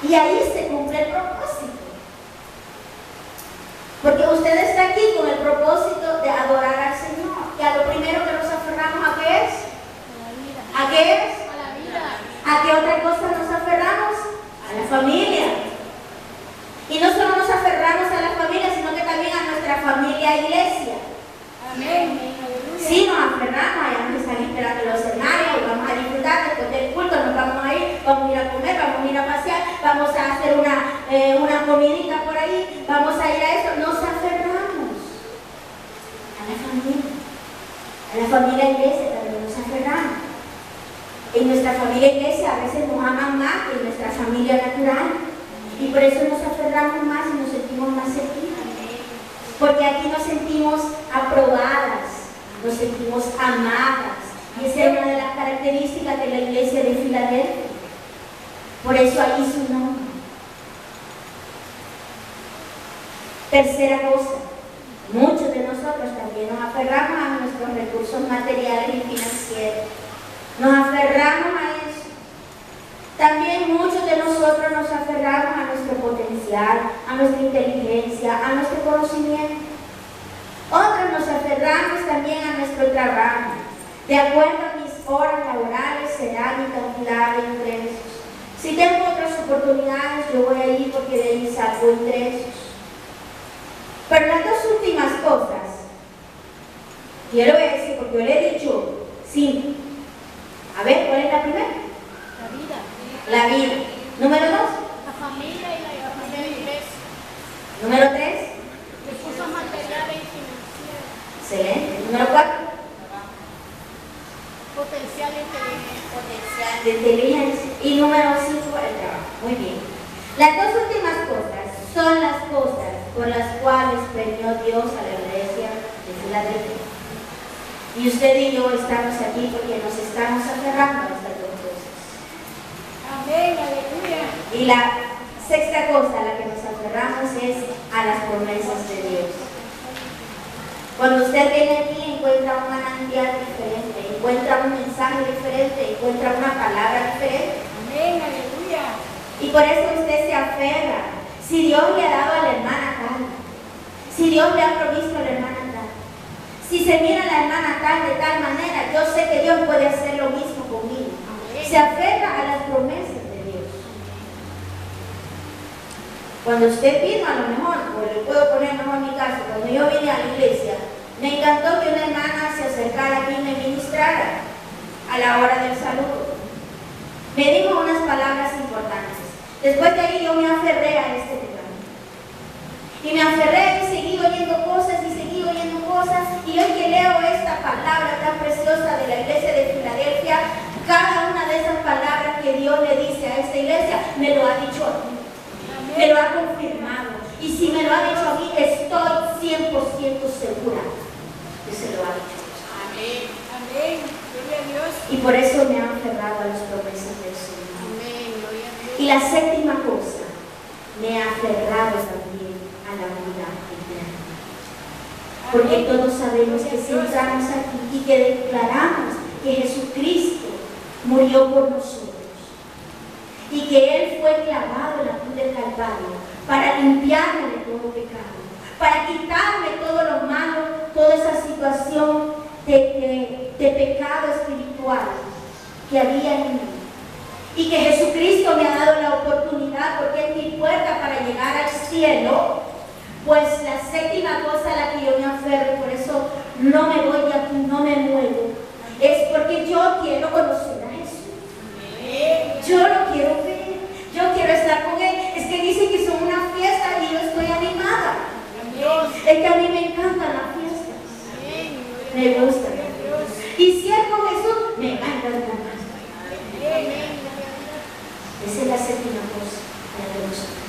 Y ahí se cumple el propósito. Porque usted está aquí con el propósito de adorar al Señor. Y a lo primero que nos aferramos, ¿a qué es? A la vida. ¿A qué es? A la vida. ¿A qué otra cosa nos aferramos? A la familia. Y no solo nos aferramos a la familia, sino que también a nuestra familia iglesia. Amén, aleluya. Sí, nos aferramos, allá nos están esperando los hermanos, vamos a disfrutar después del culto, nos vamos a ir, vamos a ir a comer, vamos a ir a pasear, vamos a hacer una comidita por ahí, vamos a ir a eso. Nos aferramos a la familia iglesia también nos aferramos. En nuestra familia iglesia a veces nos aman más que en nuestra familia natural y por eso nos aferramos más y nos sentimos más cerquitas. Porque aquí nos sentimos aprobadas, nos sentimos amadas. Y esa es una de las características de la iglesia de Filadelfia. Por eso ahí su nombre. Tercera cosa, muchos de nosotros también nos aferramos a nuestros recursos materiales y financieros. Nos aferramos a eso. También muchos de nosotros nos aferramos a nuestro potencial, a nuestra inteligencia, a nuestro conocimiento. Otros nos aferramos también a nuestro trabajo. De acuerdo a mis horas laborales será mi cantidad de ingresos. Si tengo otras oportunidades, yo voy a ir porque de ahí saco ingresos. Pero las 2 últimas cosas, yo le voy a decir porque yo le he dicho 5. A ver, ¿cuál es la primera? La vida. La vida. Número 2. La familia y la iglesia. Número 3. Recursos materiales y financieros. Excelente. Número 4. Potencial Potencial de inteligencia. Potencial de inteligencia. Y número 5, el trabajo. Muy bien. Las dos últimas cosas son las cosas por las cuales premió Dios a la iglesia de Filadelfia. Y usted y yo estamos aquí porque nos estamos aferrando a estas dos cosas. Amén, aleluya. Y la sexta cosa a la que nos aferramos es a las promesas de Dios. Cuando usted viene aquí encuentra un manantial diferente, encuentra un mensaje diferente, encuentra una palabra diferente. Amén, aleluya. Y por eso usted se aferra. Si Dios le ha dado a la hermana tal, si Dios le ha provisto a la hermana tal, si se mira a la hermana tal de tal manera, yo sé que Dios puede hacer lo mismo conmigo. Amén. Se aferra a las promesas de Dios. Cuando usted vino, a lo mejor, o le puedo poner mejor mi caso, cuando yo vine a la iglesia, me encantó que una hermana se acercara a mí y me ministrara a la hora del saludo. Me dijo unas palabras importantes. Después de ahí yo me aferré a este lugar. Y me aferré y seguí oyendo cosas y seguí oyendo cosas. Y hoy que leo esta palabra tan preciosa de la iglesia de Filadelfia, cada una de esas palabras que Dios le dice a esta iglesia, me lo ha dicho a mí. Me lo ha confirmado. Y si me lo ha dicho a mí, estoy 100% segura que se lo ha dicho. Amén. Amén. Gloria a Dios. Y por eso me ha aferrado a las promesas del Señor. Amén. Gloria a Dios. Y la séptima cosa, me ha aferrado también a la vida eterna. Porque todos sabemos que si entramos aquí y que declaramos que Jesucristo murió por nosotros y que Él fue clavado en la cruz del Calvario para limpiarme de todo pecado, para quitarme todo lo malo, toda esa situación de pecado espiritual que había en mí. Y que Jesucristo me ha dado la oportunidad, porque es mi puerta para llegar al cielo. Pues la séptima cosa a la que yo me aferro, por eso no me voy de aquí, no me muevo, es porque yo quiero conocer a Jesús. Yo lo quiero ver, yo quiero estar con Él. Es que dicen que son una fiesta y yo estoy animada. Es que a mí me encantan las fiestas, me gustan. Y si es con Jesús, me encantan más. Esa es la séptima cosa a la que nos aferramos.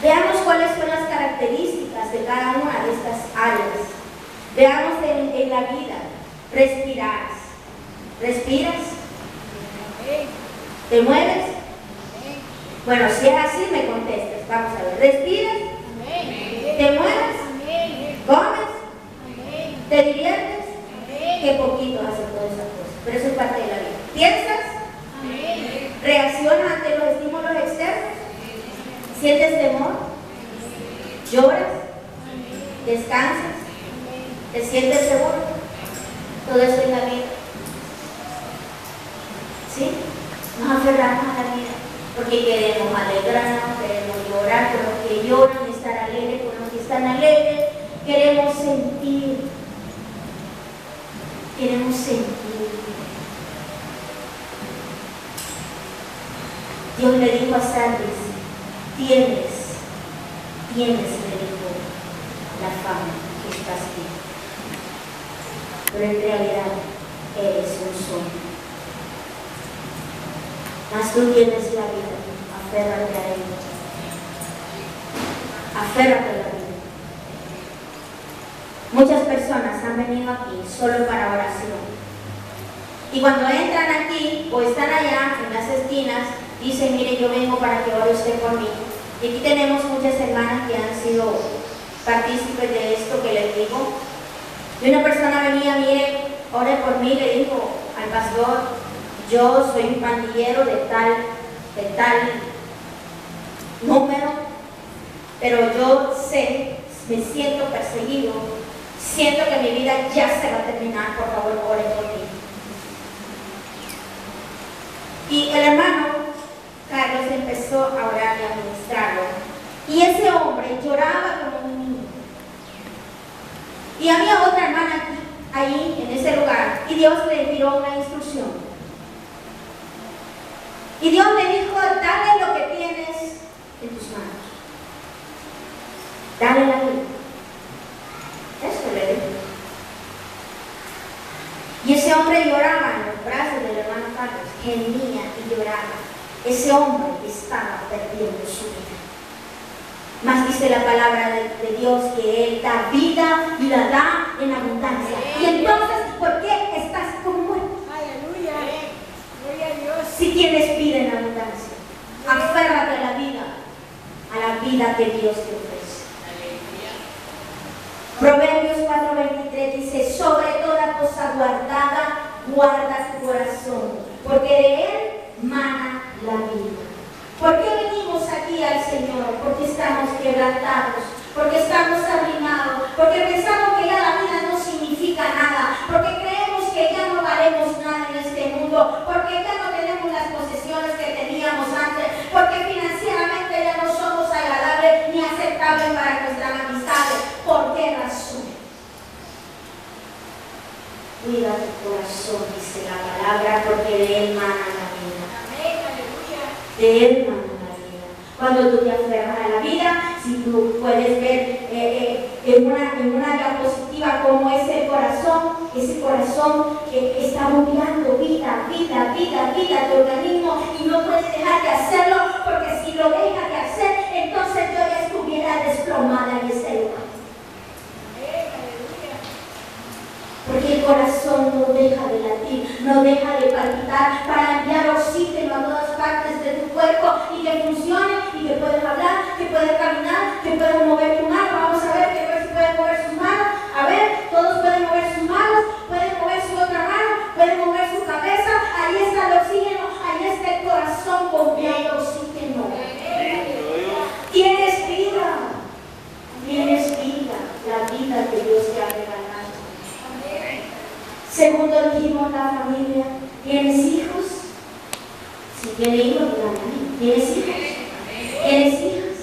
Veamos cuáles son las características de cada una de estas áreas. Veamos en la vida. Respirar. ¿Respiras? ¿Te mueves? Bueno, si es así, me contestas. Vamos a ver. ¿Respiras? ¿Te mueves? ¿Comes? ¿Te diviertes? Qué poquito hacen todas esas cosas, pero eso es parte de la vida. ¿Piensas? ¿Reaccionas ante los estímulos externos? ¿Sientes temor? ¿Lloras? ¿Descansas? ¿Te sientes seguro? Todo eso es la vida. ¿Sí? Nos aferramos a la vida porque queremos alegrarnos, queremos llorar con los que lloran, estar alegres con los que están alegres, queremos sentir. Queremos sentir. Dios le dijo a Sardis, tienes, le dijo, la fama que estás aquí. Pero en realidad eres un sueño. Mas tú tienes la vida, aférrate a ella. Aférrate a la vida. Muchas personas han venido aquí solo para oración. Y cuando entran aquí o están allá en las esquinas, dicen, mire, yo vengo para que ore usted por mí. Y aquí tenemos muchas hermanas que han sido partícipes de esto que les digo. Y una persona venía, mire, ore por mí, le dijo al pastor, yo soy un pandillero de tal número, pero yo sé, me siento perseguido, siento que mi vida ya se va a terminar, por favor, ore por mí. Y el hermano Carlos empezó a orar y a ministrarlo. Y ese hombre lloraba como un niño. Y había otra hermana aquí, ahí, en ese lugar, y Dios le dio una instrucción. Y Dios le dijo, dale lo que tienes en tus manos. Dale la vida. Eso le dijo. Y ese hombre lloraba en los brazos del hermano Carlos, gemía y lloraba. Ese hombre estaba perdiendo su vida. Mas dice la palabra de Dios que Él da vida y la da en abundancia. Y entonces, ¿por qué estás como muerto? Aleluya. Gloria a Dios. Si tienes vida en abundancia, aférrate a la vida que Dios te ofrece. Proverbios 4:23 dice: sobre toda cosa guardada, guarda tu corazón, porque de él mana la vida. ¿Por qué venimos aquí al Señor? Porque estamos quebrantados, porque estamos arruinados, porque pensamos que ya la vida no significa nada, porque creemos que ya no valemos nada en este mundo, porque ya no tenemos las posesiones que teníamos antes, porque financieramente ya no somos agradables ni aceptables para nuestras amistades. ¿Por qué razón? Cuida tu corazón, dice la palabra, porque de él mana la vida. Amén, aleluya. De él mana la vida. Cuando tú te aferras a la vida, si tú puedes ver en una diapositiva cómo es el corazón, ese corazón que está bombeando vida, tu organismo, y no puedes dejar de hacerlo, porque si lo dejas de hacer, entonces yo ya estuviera desplomada en ese lugar. Porque el corazón no deja de latir, no deja de palpitar para enviar oxígeno a todas partes de tu cuerpo y que funcione y que puedas hablar, que puedas caminar, que puedas mover tu mano. Vamos a ver si pueden mover sus manos. A ver, todos pueden mover sus manos, pueden mover su otra mano, pueden mover su cabeza. Ahí está el oxígeno, ahí está el corazón bombeando oxígeno. Tienes vida, la vida que Dios te ha regalado. Segundo, dijimos la familia. ¿Tienes hijos? Si tienes hijos, amén. ¿Tienes hijos? ¿Tienes hijas?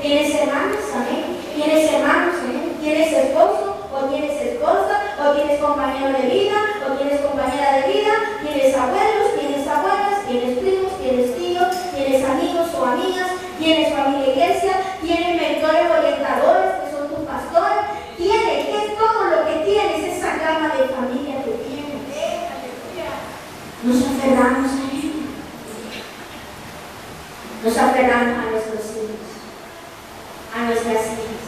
¿Tienes hermanos? Amén. ¿Tienes hermanos? Amén. ¿Tienes esposo? ¿O tienes esposa? ¿O tienes compañero de vida? ¿O tienes compañera de vida? ¿Tienes abuelos? ¿Tienes abuelas? ¿Tienes primos? ¿Tienes tíos? ¿Tienes amigos o amigas? ¿Tienes familia iglesia? ¿Tienes mentores orientadores que son tus pastores? ¿Tienes? ¿Qué es todo lo que tienes? Esa gama de familia que tienes. Nos aferramos a él. Nos aferramos a nuestros hijos, a nuestras hijas.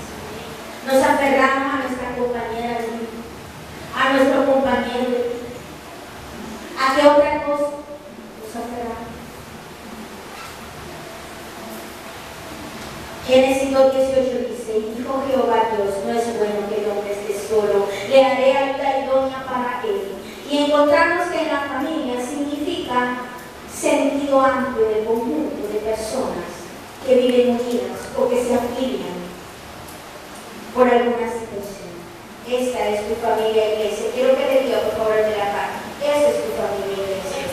Nos aferramos a nuestra compañera de vida, a nuestro compañero de vida. ¿A qué otra cosa nos aferramos? Génesis 2:18 dice: dijo Jehová Dios, no es bueno que el hombre esté solo, le haré ayuda idónea para él. Y encontramos que en la familia significa sentido amplio de conjunto de personas que viven unidas o que se afilian por alguna situación. Esta es tu familia iglesia. Quiero que te diga, por favor, de la paz. Esa es tu familia iglesia.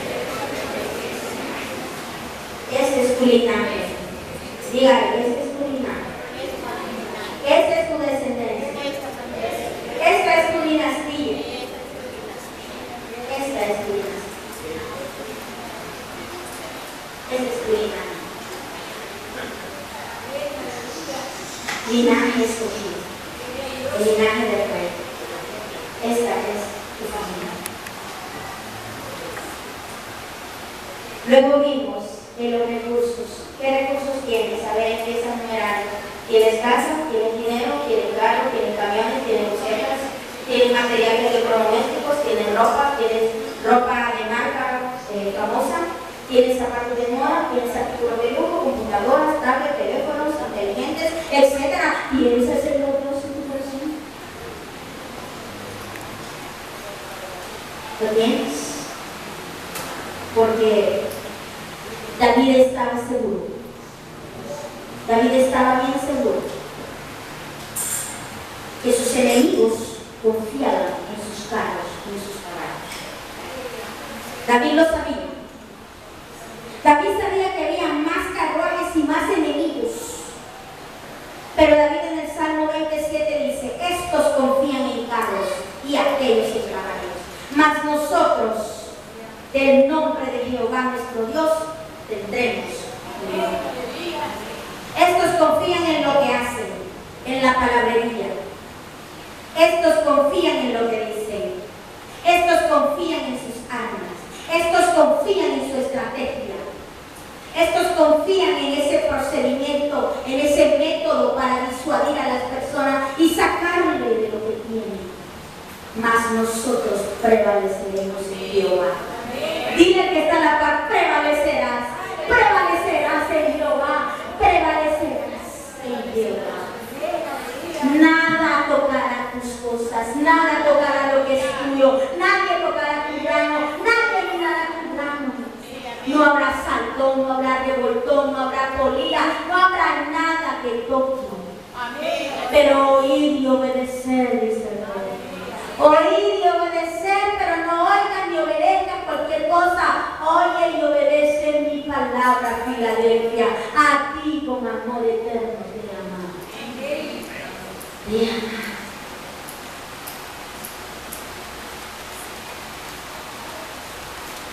Ese es tu linaje. Dígale, ese es tu linaje. Esta es tu descendencia. Esta es tu dinastía. Esta es tu dinastía. Ese es tu linaje. Linaje escogido. El linaje del rey. Esta es tu familia. Luego vimos que los recursos. ¿Qué recursos tienes? A ver, empieza a enumerar. ¿Tienes casa? ¿Tienes dinero? ¿Tienes carro? ¿Tienes camiones? ¿Tienes bicicletas? ¿Tienes materiales electrodomésticos? ¿Tienes ropa? ¿Tienes ropa de marca famosa? ¿Tienes zapatos de moda? ¿Tienes artículos de lujo? ¿Computadoras, tablets, teléfonos inteligentes, etcétera? ¿Tienes ese Dios en tu corazón? ¿Lo tienes? Porque David estaba seguro. David estaba bien seguro que sus enemigos confiaban en sus carros y en sus caballos. David lo sabía. David sabía que había más carruajes y más enemigos. Pero David en el Salmo 27 dice: estos confían en carros y aquellos en caballos. Mas nosotros, del nombre de Jehová nuestro Dios, tendremos cuidado. Estos confían en lo que hacen, en la palabrería. Estos confían en lo que dicen. Estos confían en sus armas. Estos confían en su estrategia. Estos confían en ese procedimiento, en ese método para disuadir a las personas y sacarle de lo que tienen. Mas nosotros prevaleceremos en Jehová. Dile que está a la par, prevalecerás. Prevalecerás en Jehová. Prevalecerás en Jehová. Nada tocará tus cosas, nada tocará lo que es tuyo, nadie tocará tu grano, nadie minará tu grano. No habrá saltón, no habrá revoltón, no habrá polilla, no habrá nada que toque. Pero oír y obedecer, dice el Rey. Oír y obedecer, pero no oigan ni obedezcan cualquier cosa. Oye y obedece mi palabra, Filadelfia. A ti con amor eterno te amo. Bien.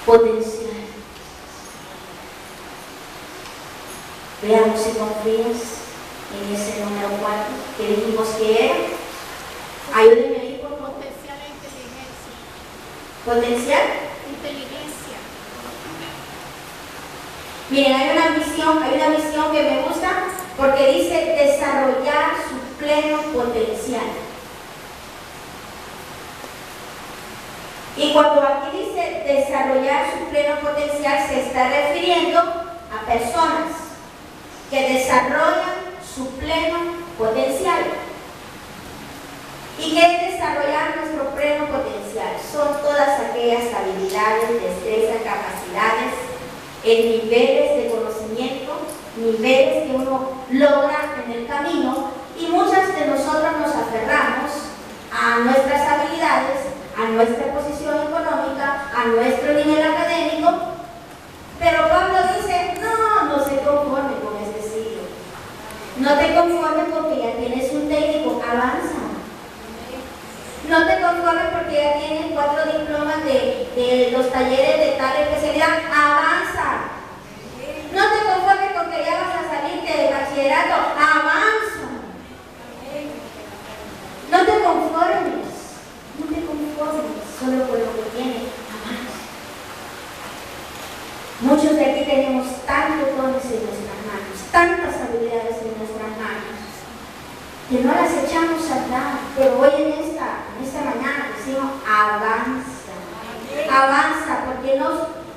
Potencial. Veamos si confías en ese número 4 que dijimos que era. Ayúdenme ahí por favor. Potencial e inteligencia. Potencial. Inteligencia. Miren, hay una visión que me gusta porque dice desarrollar su pleno potencial. Y cuando aquí dice desarrollar su pleno potencial, se está refiriendo a personas que desarrollan su pleno potencial. ¿Y qué es desarrollar nuestro pleno potencial? Son todas aquellas habilidades, destrezas, capacidades, niveles de conocimiento, niveles que uno logra en el camino, y muchas de nosotros nos aferramos a nuestras habilidades, a nuestra posición económica, a nuestro nivel académico, pero Pablo dice, no se conforme con este siglo. No te conformes porque ya tienes un técnico, avanza. No te conformes porque ya tienes 4 diplomas de los talleres de tal especialidad, avanza. No te conformes porque ya vas a salir de bachillerato, avanza. No te conformes solo por lo que tienes, avanza. Muchos de aquí tenemos tantos dones en nuestras manos, tantas habilidades en nuestras manos, que no las echamos a dar, pero hoy en esta mañana decimos avanza, avanza, porque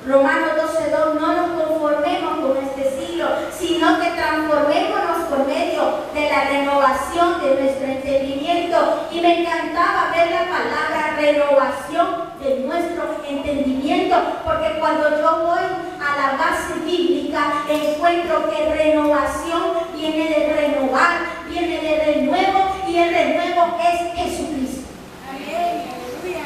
Romanos 12:2, no nos conformemos con este siglo, sino que transformémonos por medio de la renovación de nuestro entendimiento. Y me encantaba ver la palabra renovación de nuestro entendimiento, porque cuando yo voy a la base bíblica encuentro que renovación viene de renovar, viene de renuevo, y el renuevo es Jesucristo. Amén. Aleluya.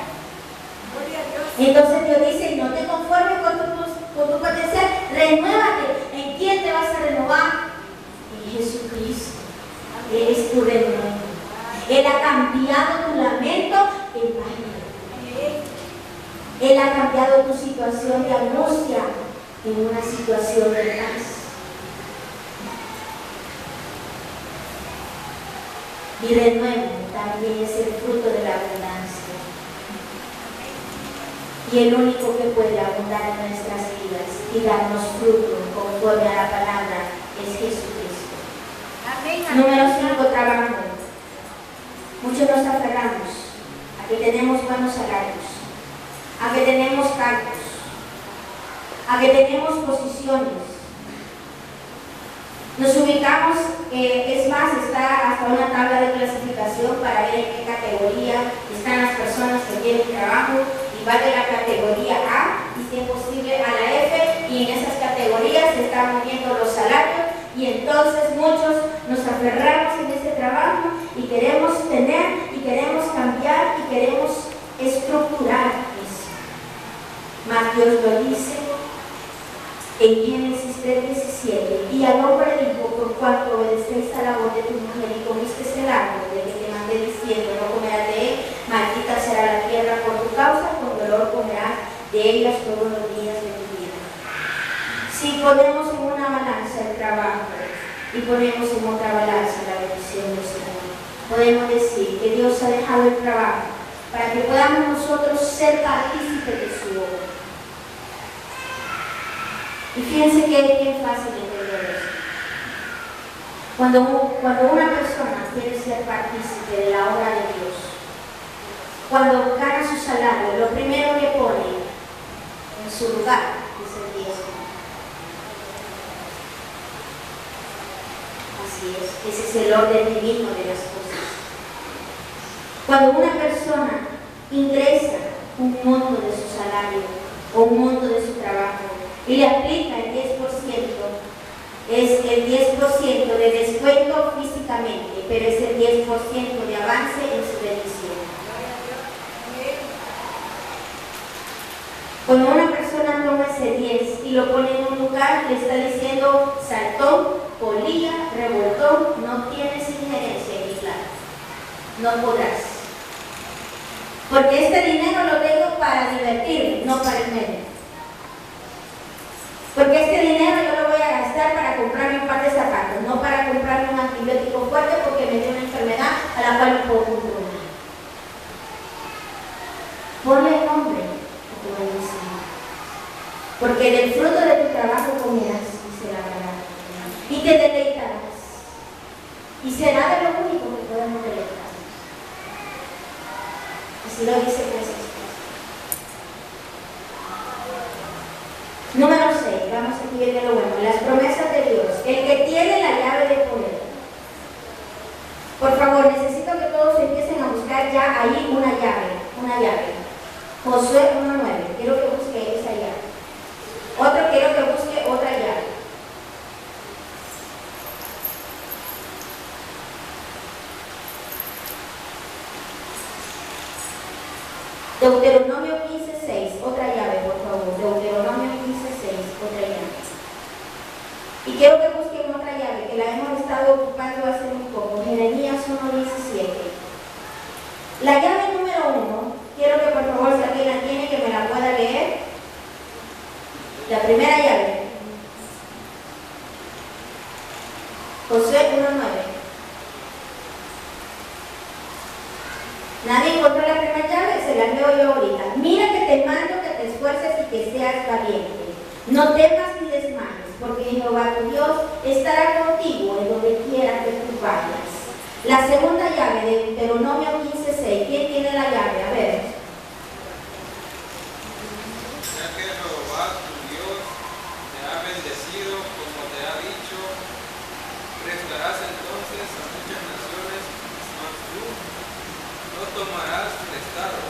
Gloria a Dios. Entonces Dios dice, no te conformes con tu potencial, renuévate. ¿En quién te vas a renovar? En Jesucristo. Él es tu renuevo. Él ha cambiado tu lamento en paz. Él ha cambiado tu situación de angustia en una situación de paz. Y renuevo también es el fruto de la abundancia. Y el único que puede abundar en nuestras vidas y darnos fruto conforme a la palabra es Jesucristo. Amén. Número 5, trabajo. Muchos nos aferramos a que tenemos buenos salarios, a que tenemos cargos, a que tenemos posiciones. Nos ubicamos, es más, está hasta una tabla de clasificación para ver en qué categoría están las personas que tienen trabajo, y va de la categoría A, y si es posible a la F, y en esas categorías se están moviendo los salarios, y entonces muchos nos aferramos en ese trabajo y queremos tener, y queremos cambiar, y queremos estructurar eso. Mas Dios lo dice en Génesis 3:17, y al hombre dijo, por cuanto obedecéis a la voz de tu mujer y comisteis el árbol de que te mandé diciendo, no comerás de él, maldita será la tierra por tu causa, con dolor comerás de ellas todos los días de tu vida. Si ponemos en una balanza el trabajo y ponemos en otra balanza la bendición del Señor, podemos decir que Dios ha dejado el trabajo para que podamos nosotros ser partícipes de su obra. Y fíjense que es bien fácil entender eso. Cuando una persona quiere ser partícipe de la obra de Dios, cuando gana su salario, lo primero que pone en su lugar es el diezmo. Así es, ese es el orden divino de las cosas. Cuando una persona ingresa un monto de su salario o un monto de su trabajo y le aplica el 10%, es el 10% de descuento físicamente, pero es el 10% de avance en su bendición. Cuando una persona toma ese 10 y lo pone en un lugar, le está diciendo: saltón, polilla, revoltón, no tienes injerencia en mi plan, no podrás. Porque este dinero lo tengo para divertirme, no para el medio. Porque este dinero yo lo voy a gastar para comprarme un par de zapatos, no para comprarme un antibiótico fuerte porque me dio una enfermedad a la cual no puedo controlar. Ponle nombre a tu bendición. Porque del fruto de tu trabajo comerás y será barato. Y te deleitarás. Y será de lo único que podemos deleitarnos. Así lo dice Jesús. Número 6, vamos a seguir de lo bueno. Las promesas de Dios. El que tiene la llave de poder. Por favor, necesito que todos empiecen a buscar ya ahí una llave. Josué 1:9. Quiero que busque esa llave. Otro quiero que busque otra llave. Deuteronomio 15:6, otra llave, por favor. Deuteronomio 15:6, otra llave. Y quiero que busquen otra llave, que la hemos estado ocupando hace muy poco. Jeremías 1:17. La llave número 1, quiero que por favor, si alguien la tiene, que me la pueda leer. La primera llave. Josué 1:9. ¿Nadie encontró la primera llave? Se la leo yo ahorita. Mira que te mando que te esfuerces y que seas valiente. No temas ni desmayes, porque Jehová tu Dios estará contigo en donde quiera que tú vayas. La segunda llave de Deuteronomio 15:6. ¿Quién tiene la llave? A ver. Ya que Jehová tu Dios te ha bendecido como te ha dicho, prestarás entonces a muchas naciones, mas tú no tomarás prestado.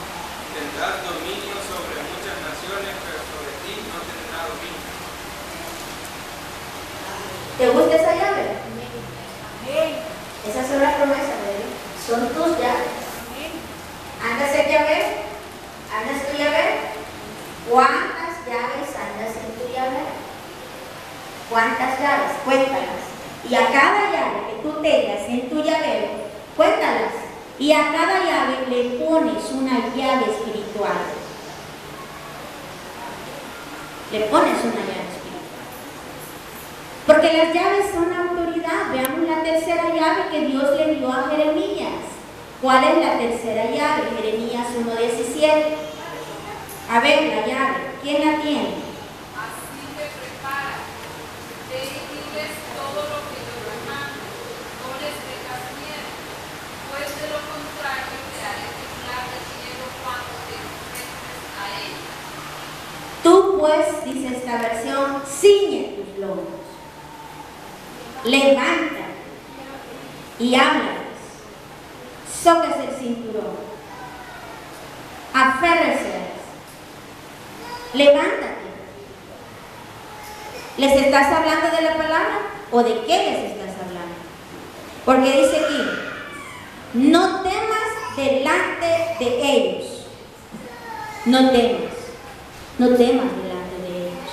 Tendrás dominio sobre muchas naciones, pero sobre ti no tendrá dominio. ¿Te gusta esa llave? Amén. Esas son las promesas de Dios. Son tus llaves. Amén. ¿Andas en llave? ¿Andas tu llave? ¿Cuántas llaves andas en tu llave? ¿Cuántas llaves? Cuéntalas. Y a cada llave que tú tengas en tu llavero, cuéntalas. Y a cada llave le pones una llave espiritual. Le pones una llave espiritual. Porque las llaves son autoridad. Veamos la tercera llave que Dios le dio a Jeremías. ¿Cuál es la tercera llave? Jeremías 1:17. A ver, la llave. ¿Quién la tiene? Así te preparas, te diles todo lo que yo te mando, no les tengas miedo, pues de lo contrario te haré temblar de miedo cuando te enfrentes a ella. Tú pues, dice esta versión, ciñe tus lomos, levanta y háblales, sócase el cinturón, aférreselas, levántate. ¿Les estás hablando de la palabra o de qué les estás hablando? Porque dice aquí, no temas delante de ellos, no temas delante de ellos.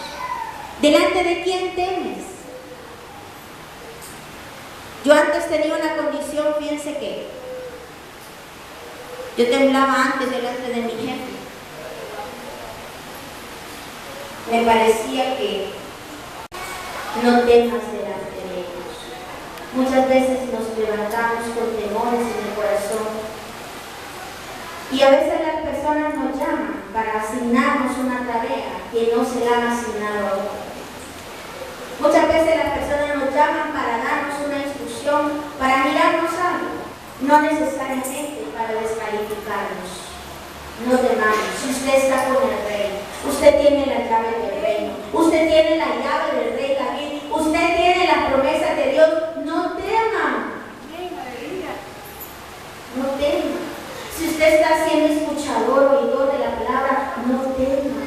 ¿Delante de quién temes? Yo antes tenía una condición, fíjense que yo temblaba antes delante de mi jefe. Me parecía que no temas delante de ellos. Muchas veces nos levantamos con temores en el corazón Y a veces las personas nos llaman para asignarnos una tarea que no se la han asignado a uno. Muchas veces las personas nos llaman para darnos una instrucción, para mirarnos algo, no necesariamente para descalificarnos. No demande. Si usted está con el rey, usted tiene la llave del reino, usted tiene la llave del rey David, usted tiene las promesas de Dios, no tema. No tema. Si usted está siendo escuchador, oidor de la palabra, no tema.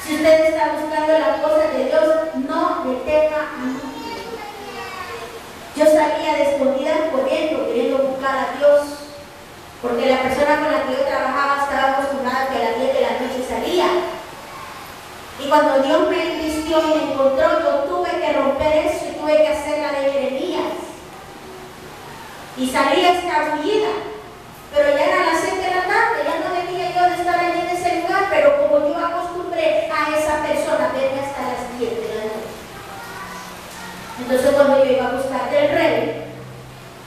Si usted está buscando las cosas de Dios, no le tema a nadie. Yo salía de escondida corriendo, queriendo buscar a Dios, porque la persona con la que yo trabajaba estaba acostumbrada a que a las 10 de la noche salía. Y cuando Dios me vistió y me encontró, yo tuve que romper eso y tuve que hacer la de Jeremías. Y salía escabullida. Pero ya eran las 7 de la tarde, ya no debía yo de estar allí en ese lugar, pero como yo acostumbré a esa persona verme hasta las 10 de la noche. Entonces cuando yo iba a buscar del rey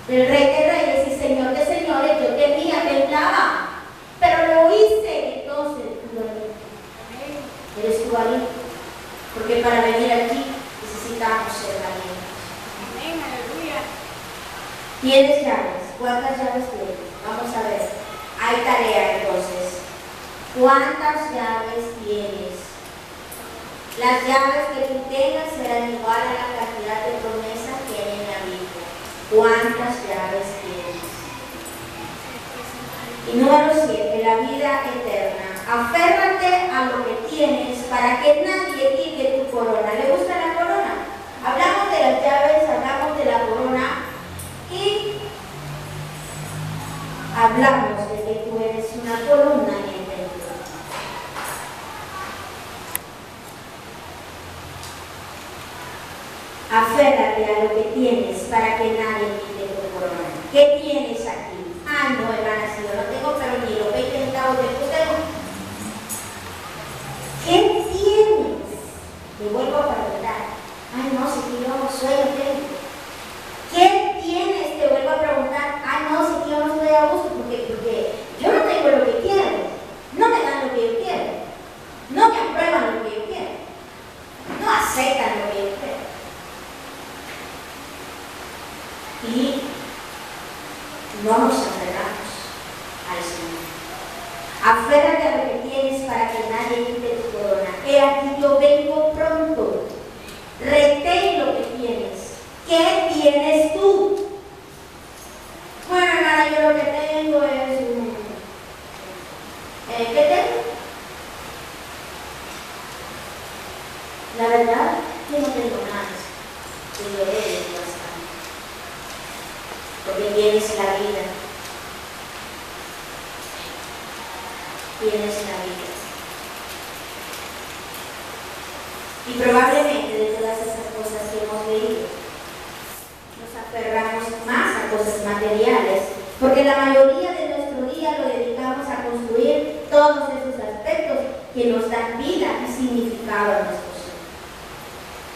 de reyes y señor de señores, yo temía, temblaba, pero lo hice. Entonces, eres tú ahí, porque para venir aquí necesitamos ser valientes. Amén, aleluya. ¿Tienes llaves? ¿Cuántas llaves tienes? Vamos a ver. Hay tarea entonces. ¿Cuántas llaves tienes? Las llaves que tú tengas serán igual a la cantidad de promesas que hay en la Biblia. ¿Cuántas llaves tienes? Y número 7, la vida eterna. Aférrate a lo que tienes para que nadie quite tu corona. ¿Le gusta la corona? Hablamos de las llaves, hablamos de la corona y hablamos de que tú eres una columna en el templo. Aférrate a lo que tienes para que nadie quite tu corona. ¿Qué tienes aquí? Ay, no, hermana, si yo no tengo, pero ni los 20 centavos de usted. ¿Qué tienes? Te vuelvo a preguntar. Ay, no, si yo no soy tengo. ¿Qué tienes? Te vuelvo a preguntar. Ay, no, si yo no estoy a gusto, porque yo no tengo lo que quiero. No me dan lo que yo quiero. No me aprueban lo que yo quiero. No aceptan lo que yo quiero. Y no nos aferramos al Señor. Aférrate a lo que tienes para que nadie quite tu corona. He aquí yo vengo pronto. Retén lo que tienes. ¿Qué tienes tú? Bueno, hermana, yo lo que tengo es ¿qué tengo? La verdad, yo no tengo nada. Yo eres bastante. Porque tienes la vida. Tienes la vida. Y probablemente de todas esas cosas que hemos leído, nos aferramos más a cosas materiales, porque la mayoría de nuestro día lo dedicamos a construir todos esos aspectos que nos dan vida y significado a nuestro ser.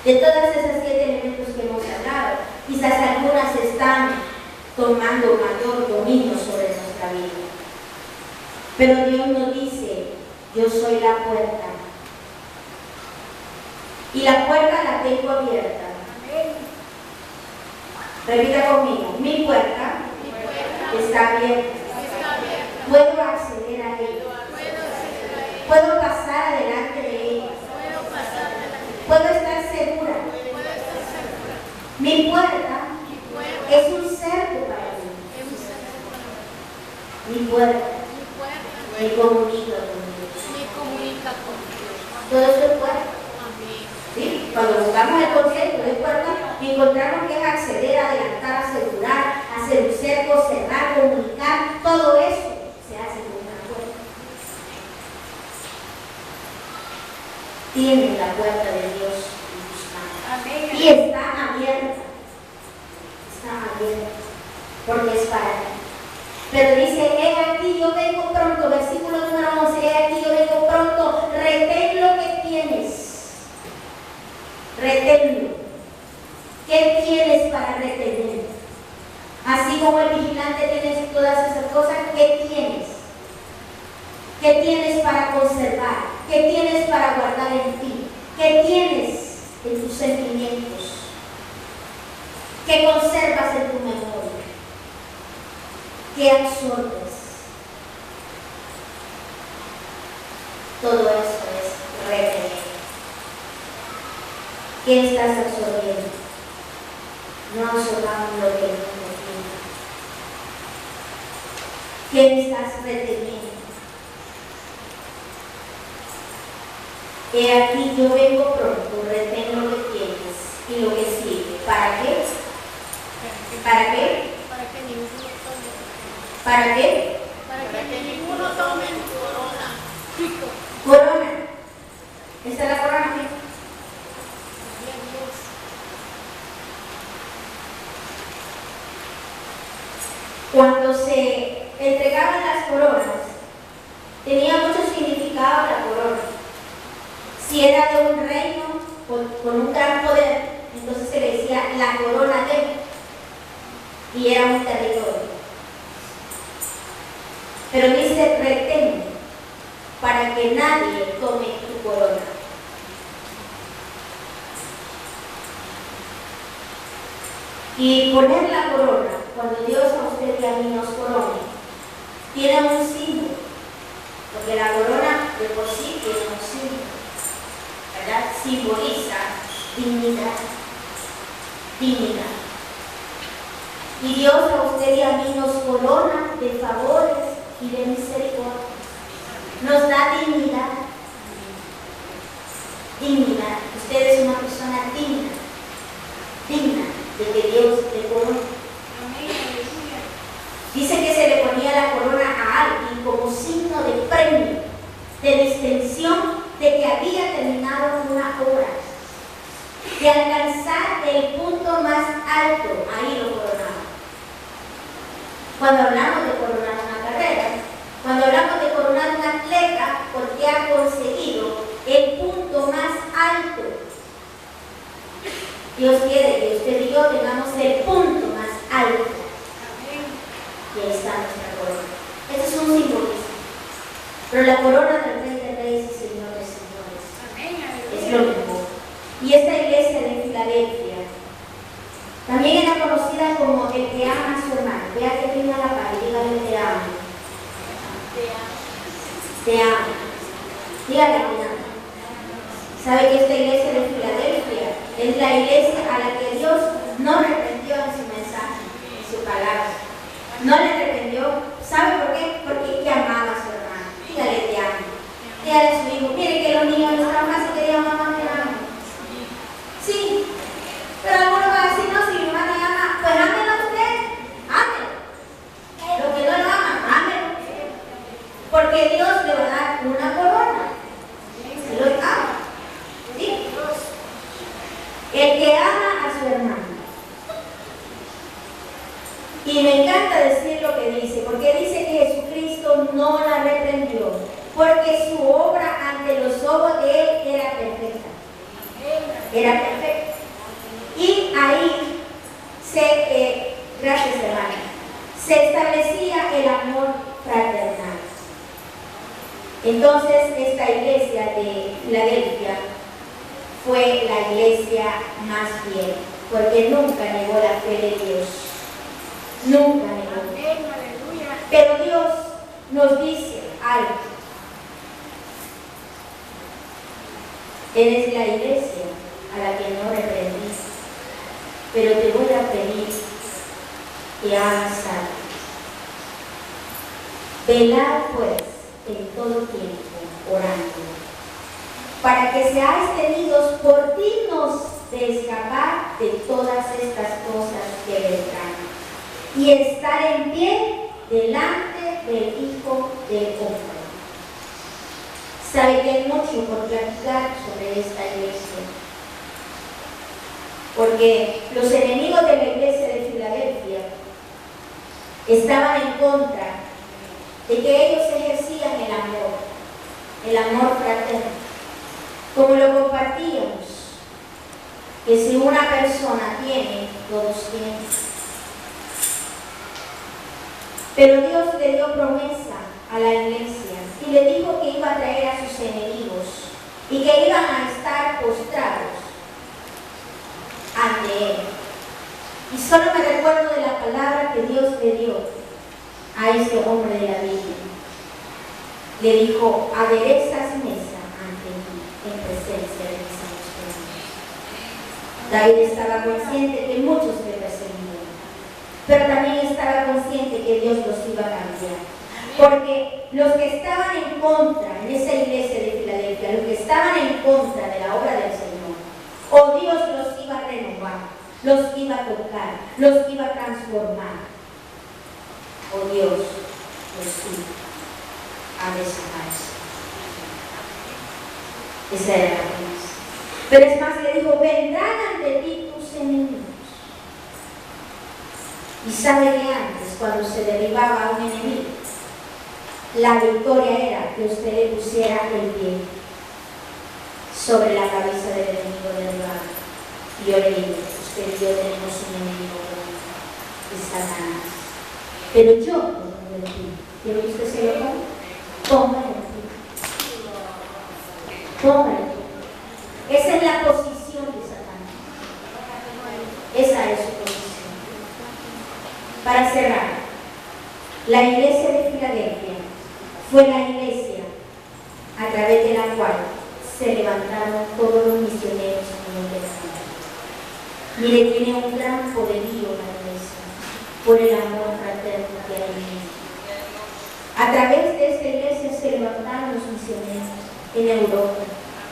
De todas esas 7 elementos que hemos hablado, quizás algunas están tomando mayor dominio sobre nuestra vida. Pero Dios nos dice, yo soy la puerta. Y la puerta la tengo abierta. Repita conmigo, mi puerta está abierta. Puedo acceder a ella. Puedo pasar adelante de ella. Puedo estar segura. Mi puerta es un cerco para mí. Mi puerta me comunica con Dios. Todo eso es puerta. ¿Sí? Cuando buscamos el concepto de puerta, encontramos que es acceder, adelantar, asegurar, hacer un cerco, cerrar, comunicar. Todo eso se hace con una puerta. Tienen la puerta de Dios en sus manos. Y está abierta. Está abierta. Porque es para ti. Pero dice, he aquí yo vengo pronto, versículo número 11, he aquí yo vengo pronto, retén lo que tienes. Reténlo. ¿Qué tienes para retener? Así como el vigilante tiene todas esas cosas, ¿qué tienes? ¿Qué tienes para conservar? ¿Qué tienes para guardar en ti? ¿Qué tienes en tus sentimientos? ¿Qué conservas en tu memoria? ¿Qué absorbes? Todo eso es retener. ¿Qué estás absorbiendo? No absorbamos lo que no tiene. ¿Qué estás reteniendo? He aquí yo vengo pronto, retén lo que tienes y lo que sigue. ¿Para qué? ¿Para qué? Para que ninguno tome. ¿Para qué? Para que ninguno tome corona. Chico. Corona. ¿Esta es la corona? Gloria a Dios. Cuando se entregaban las coronas, tenía mucho significado la corona. Si era de un reino con un gran poder, entonces se le decía la corona de, y era un territorio. Pero dice retén, para que nadie tome tu corona. Y poner la corona, cuando Dios a usted y a mí nos corone, tiene un símbolo, porque la corona de por sí tiene un símbolo, ¿verdad? Simboliza dignidad, dignidad. Y Dios a usted y a mí nos corona de favores y de misericordia. Nos da dignidad. Dignidad. Usted es una persona digna. Digna de que Dios le corone. Amén, aleluya. Dice que se le ponía la corona a alguien como signo de premio, de distinción de que había terminado una obra, de alcanzar el punto más alto. Ahí lo coronaba. Cuando hablamos de coronar una carrera, cuando hablamos de coronar un atleta, porque ha conseguido el punto más alto. Dios quiere que usted y yo tengamos el punto más alto. Y ahí está nuestra corona. Este es un simbolismo. Pero la corona del Rey de Reyes y Señor de Señores Amén, es lo aleluya. mejor. Y esta iglesia de Filadelfia también era conocida como el que ama a su hermano. Vea que tiene la par y dígale te amo. Te amo. Dígale te amo. ¿Sabe que esta iglesia de Filadelfia es la iglesia a la que Dios no reprendió en su mensaje, en su palabra? No le reprendió. ¿Sabe por qué? Porque ella amaba a su hermano. Dígale te amo. Dígale a su hijo. Mire que los niños no están más y que digan mamá te amo. Sí. Pero algunos van a decir, no, si mi mamá me ama, pues ámelo usted. Ámelo. Lo que no lo aman, ámelo. Porque Dios le va a dar una corona. Se lo ama. ¿Sí? El que ama a su hermano. Y me encanta decir lo que dice, porque dice que Jesucristo no la reprendió, porque su obra ante los ojos de él era perfecta. Era perfecta. Y ahí gracias hermana, se establecía el amor fraternal. Entonces esta iglesia de Filadelfia fue la iglesia más fiel, porque nunca negó la fe de Dios. Nunca negó. Amén, aleluya. Pero Dios nos dice algo. Eres la iglesia a la que no reprendí, pero te voy a pedir que hagas algo. Velad pues en todo tiempo, orando, para que seáis tenidos por dignos de escapar de todas estas cosas que vendrán y estar en pie delante del Hijo del Hombre. Sabe que hay mucho por platicar sobre esta iglesia, porque los enemigos de la iglesia de Filadelfia estaban en contra de que ellos ejercían el amor fraterno, como lo compartíamos, que si una persona tiene, todos tienen. Pero Dios le dio promesa a la iglesia y le dijo que iba a traer a sus enemigos y que iban a estar postrados ante él. Y solo me recuerdo de la palabra que Dios le dio a ese hombre de la Biblia. Le dijo: aderezas mesa ante mí en presencia de mis enemigos. David estaba consciente que muchos le perseguían, pero también estaba consciente que Dios los iba a cambiar. Porque los que estaban en contra, en esa iglesia de Filadelfia, los que estaban en contra de la obra del Señor, o Dios los iba a renovar, los iba a tocar, los iba a transformar, o Dios los iba a desaparecer. Esa era la promesa. Pero es más, le dijo: vendrán ante ti tus enemigos. Y sabe que antes, cuando se derribaba a un enemigo, la victoria era que usted le pusiera el pie sobre la cabeza del enemigo derribado. Y yo le digo: usted y yo tenemos un enemigo grande, es Satanás. Pero yo pongo el pie. ¿Quiere que usted se lo ponga? Póngale el pie. Póngale el pie. Esa es la posición de Satanás. Esa es su posición. Para cerrar, la iglesia de Filadelfia fue la iglesia a través de la cual se levantaron todos los misioneros a nivel de la tierra. Mire, tiene un gran poderío la iglesia por el amor fraterno que hay en ella. A través de esta iglesia se levantaron los misioneros en Europa,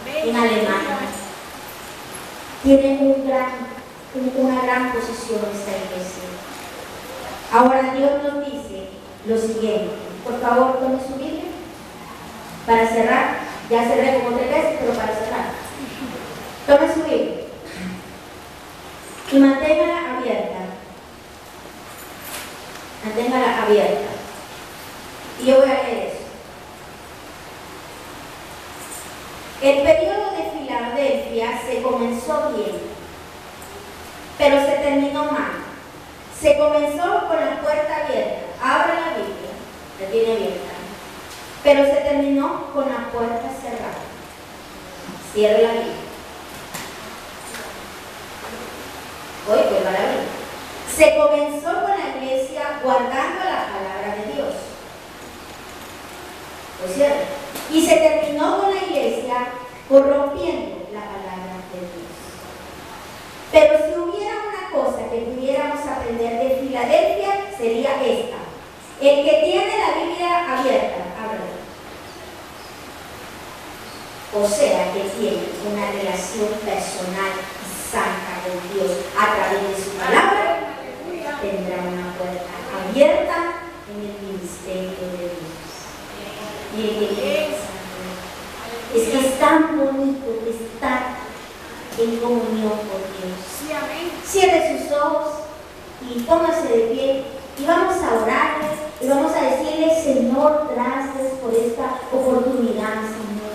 en Alemania. Tiene una gran posición esta iglesia. Ahora Dios nos dice lo siguiente. Por favor, tome su Biblia. Para cerrar, ya cerré como 3 veces, pero para cerrar. Tome su Biblia y manténgala abierta. Manténgala abierta. Y yo voy a leer eso. El periodo de Filadelfia se comenzó bien, pero se terminó mal. Se comenzó con la puerta abierta. Abra la Biblia, la tiene abierta. Pero se terminó con la puerta cerrada. Cierre la Biblia. Hoy vuelva a la Biblia. Se comenzó con la iglesia guardando la palabra de Dios. ¿Lo cierto? Y se terminó con la iglesia corrompiendo la palabra de Dios. Pero si hubiera una cosa que pudiéramos aprender de Filadelfia, sería esta. El que tiene la Biblia abierta, ábrela. O sea, que tiene una relación personal y santa con Dios a través de su palabra, tendrá una puerta abierta en el ministerio de Dios. Y es que es tan bonito estar en comunión con Dios. Cierre sus ojos y póngase de pie y vamos a orarle y vamos a decirle: Señor, gracias por esta oportunidad, Señor,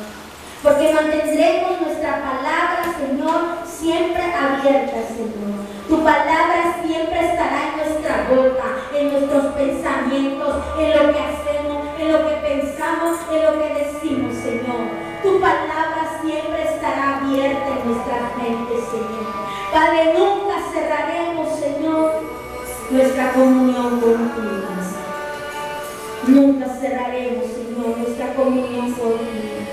porque mantendremos nuestra palabra, Señor, siempre abierta, Señor. Tu palabra siempre estará en nuestra boca, en nuestros pensamientos, en lo que hacemos, en lo que pensamos, en lo que decimos, Señor. Tu palabra siempre estará abierta en nuestras mentes, Señor. Padre, nunca cerraremos, Señor, nuestra comunión contigo. Nunca cerraremos, Señor, nuestra comunión contigo.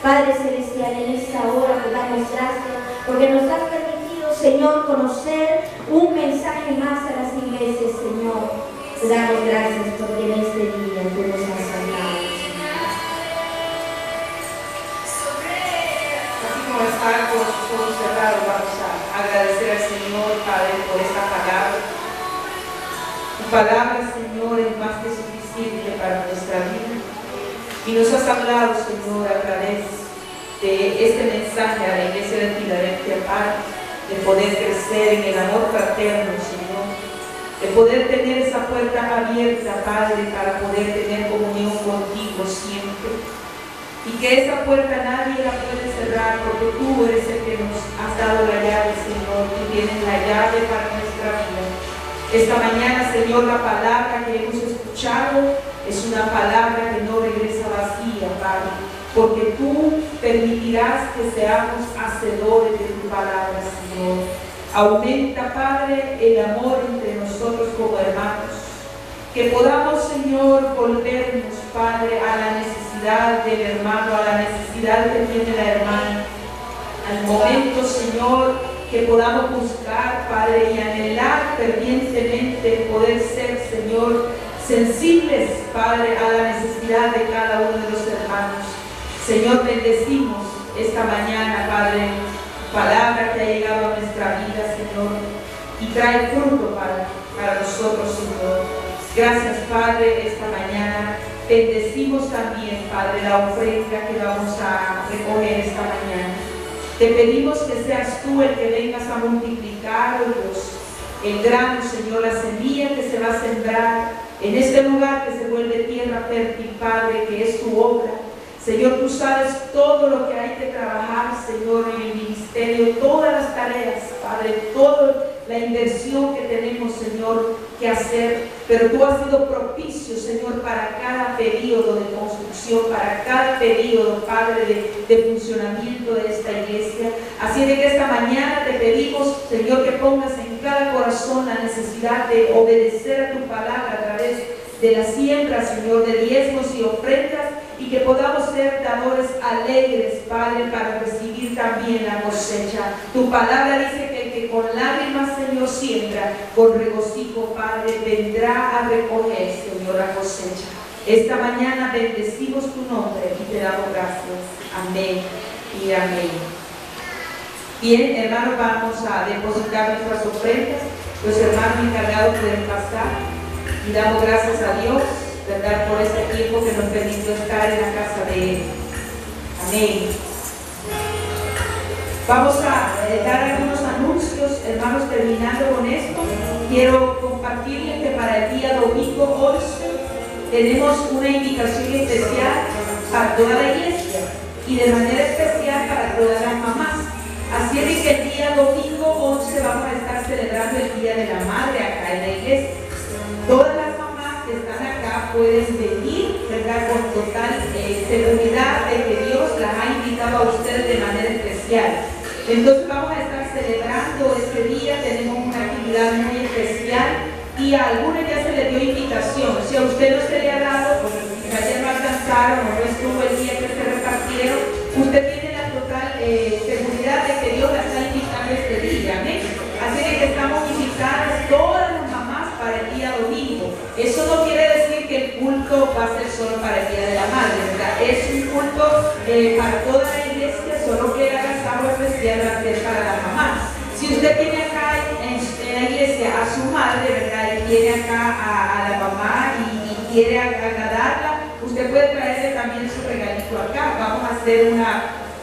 Padre Celestial, en esta hora te damos gracias porque nos has permitido, Señor, conocer un mensaje más a las iglesias, Señor. Te damos gracias porque en este día tú nos has hablado. Estar con sus ojos cerrados, vamos a agradecer al Señor, Padre, por esta palabra. Tu palabra, Señor, es más que suficiente para nuestra vida. Y nos has hablado, Señor, a través de este mensaje a la iglesia de Filadelfia, Padre, de poder crecer en el amor fraterno, Señor, de poder tener esa puerta abierta, Padre, para poder tener comunión contigo siempre. Y que esa puerta nadie la puede cerrar, porque tú eres el que nos has dado la llave, Señor. Tú tienes la llave para nuestra vida. Esta mañana, Señor, la palabra que hemos escuchado es una palabra que no regresa vacía, Padre, porque tú permitirás que seamos hacedores de tu palabra, Señor. Aumenta, Padre, el amor entre nosotros como hermanos. Que podamos, Señor, volvernos, Padre, a la necesidad del hermano, a la necesidad que tiene la hermana. Al momento, Señor, que podamos buscar, Padre, y anhelar fervientemente poder ser, Señor, sensibles, Padre, a la necesidad de cada uno de los hermanos. Señor, bendecimos esta mañana, Padre, palabra que ha llegado a nuestra vida, Señor, y trae fruto, Padre, para nosotros, Señor. Gracias, Padre, esta mañana. Bendecimos también, Padre, la ofrenda que vamos a recoger esta mañana. Te pedimos que seas tú el que vengas a multiplicar, oh Dios, el grano, Señor, la semilla que se va a sembrar en este lugar que se vuelve tierra fértil, Padre, que es tu obra. Señor, tú sabes todo lo que hay que trabajar, Señor, en el ministerio, todas las tareas, Padre, toda la inversión que tenemos, Señor, que hacer, pero tú has sido propicio, Señor, para cada periodo de construcción, para cada periodo, Padre, de funcionamiento de esta iglesia. Así de que esta mañana te pedimos, Señor, que pongas en cada corazón la necesidad de obedecer a tu palabra a través de la siembra, Señor, de diezmos y ofrendas, y que podamos ser dadores alegres, Padre, para recibir también la cosecha. Tu palabra dice que el que con lágrimas, Señor, siembra, con regocijo, Padre, vendrá a recoger, Señor, la cosecha. Esta mañana bendecimos tu nombre y te damos gracias. Amén y amén. Bien, hermanos, vamos a depositar nuestras ofrendas. Los hermanos encargados pueden pasar y damos gracias a Dios, ¿verdad?, por este tiempo que nos permitió estar en la casa de Él. Amén. Vamos a dar algunos anuncios, hermanos. Terminando con esto, quiero compartirles que para el día domingo 11 tenemos una invitación especial para toda la iglesia y de manera especial para todas las mamás. Así es que el día domingo 11 vamos a estar celebrando el Día de la Madre acá en la iglesia. Todas las mamás que están acá pueden venir, ¿verdad?, con total seguridad de que Dios las ha invitado a ustedes de manera especial. Entonces vamos a estar celebrando este día, tenemos una actividad muy especial y a algunas ya se les dio invitación. Si a usted no se le ha dado, porque quizás ya no alcanzaron o no estuvo el día que se repartieron, usted tiene la total seguridad de que Dios la está invitando este día. ¿Amén? Así que estamos invitadas todas las mamás para el día domingo. Eso no quiere decir que el culto va a ser solo para el Día de la Madre, ¿verdad? Es un culto para toda la iglesia, solo que el agasajo especial va a ser para las mamás. Si usted tiene acá en la iglesia a su madre, ¿verdad?, y tiene acá a la mamá y quiere agradarla, usted puede traerle también su regalito acá. Vamos a hacer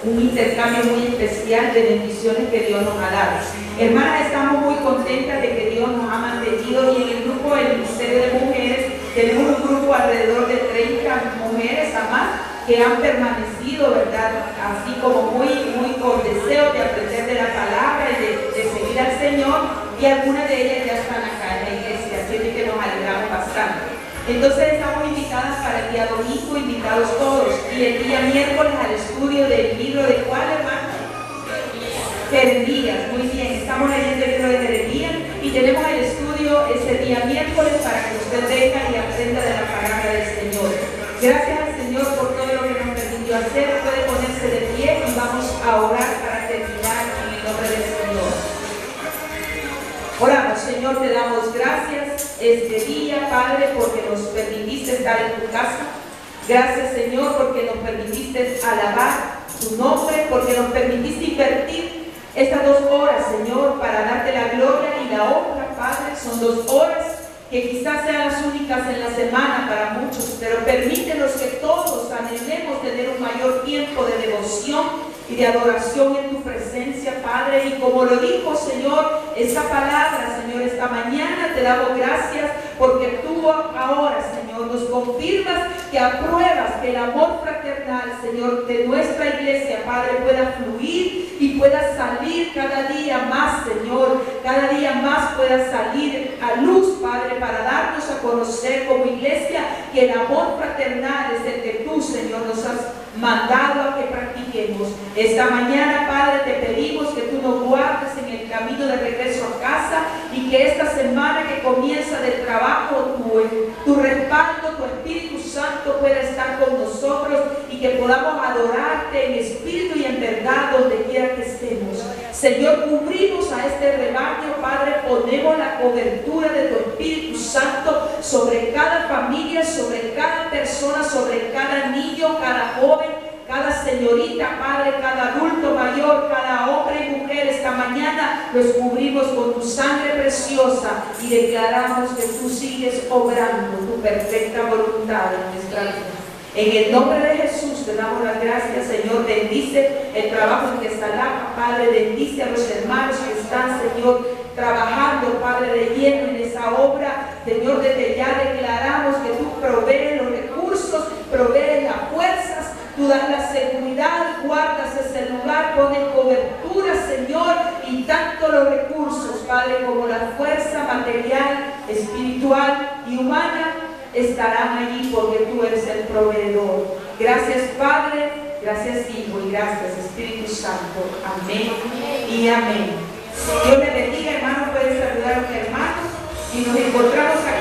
un intercambio muy especial de bendiciones que Dios nos ha dado. Hermanas, estamos muy contentas de que Dios nos ha mantenido, y en el grupo del Ministerio de Mujeres tenemos un grupo alrededor de 30 mujeres más que han permanecido, ¿verdad?, así como muy con deseo de aprender de la palabra y de seguir al Señor, y algunas de ellas ya están acá en la iglesia, así que nos alegramos bastante. Entonces estamos invitadas para el día domingo, invitados todos, y el día miércoles al estudio del libro de ¿cuál, hermano? Jeremías. Muy bien, estamos leyendo el libro de Jeremías y tenemos el estudio ese día miércoles para que usted venga y aprenda de la palabra del Señor. Gracias al Señor por todo lo que nos permitió hacer. Puede ponerse de pie y vamos a orar para terminar en el nombre del Señor. Oramos. Señor, te damos gracias este día, Padre, porque nos permitiste estar en tu casa. Gracias, Señor, porque nos permitiste alabar tu nombre, porque nos permitiste invertir estas 2 horas, Señor, para darte la gloria y la honra, Padre. Son 2 horas que quizás sean las únicas en la semana para muchos, pero permítenos que todos anhelemos tener un mayor tiempo de devoción y de adoración en tu presencia, Padre. Y como lo dijo, Señor, esa palabra, Señor, esta mañana te damos gracias porque tú ahora, Señor, nos confirmas que apruebas que el amor fraternal, Señor, de nuestra iglesia, Padre, pueda fluir y pueda salir cada día más, Señor, cada día más pueda salir a luz, Padre, para darnos a conocer como iglesia que el amor fraternal es el que tú, Señor, nos has mandado a que practiquemos. Esta mañana, Padre, te pedimos que tú nos guardes en el camino de regreso a casa y que esta semana que comienza del trabajo, tu respaldo, tu Espíritu Santo pueda estar con nosotros y que podamos adorarte en espíritu y en verdad donde quiera que estemos. Señor, cubrimos a este rebaño, Padre, ponemos la cobertura de tu Espíritu Santo sobre cada familia, sobre cada persona, sobre cada niño, cada joven, cada señorita, Padre, cada adulto mayor, cada hombre y mujer. Esta mañana los cubrimos con tu sangre preciosa y declaramos que tú sigues obrando tu perfecta voluntad en nuestra vida. En el nombre de Jesús te damos las gracias, Señor. Bendice el trabajo en que está la Padre. Bendice a los hermanos que están, Señor, trabajando, Padre, de lleno en esa obra. Señor, desde ya declaramos que tú provees los recursos, provees las fuerzas, tú das la seguridad, guardas ese lugar, pones cobertura, Señor, y tanto los recursos, Padre, como la fuerza material, espiritual y humana estarán allí porque tú eres el proveedor. Gracias, Padre, gracias, Hijo, y gracias, Espíritu Santo. Amén y amén. Dios le bendiga, hermano. Puede saludar a un hermano y nos encontramos aquí.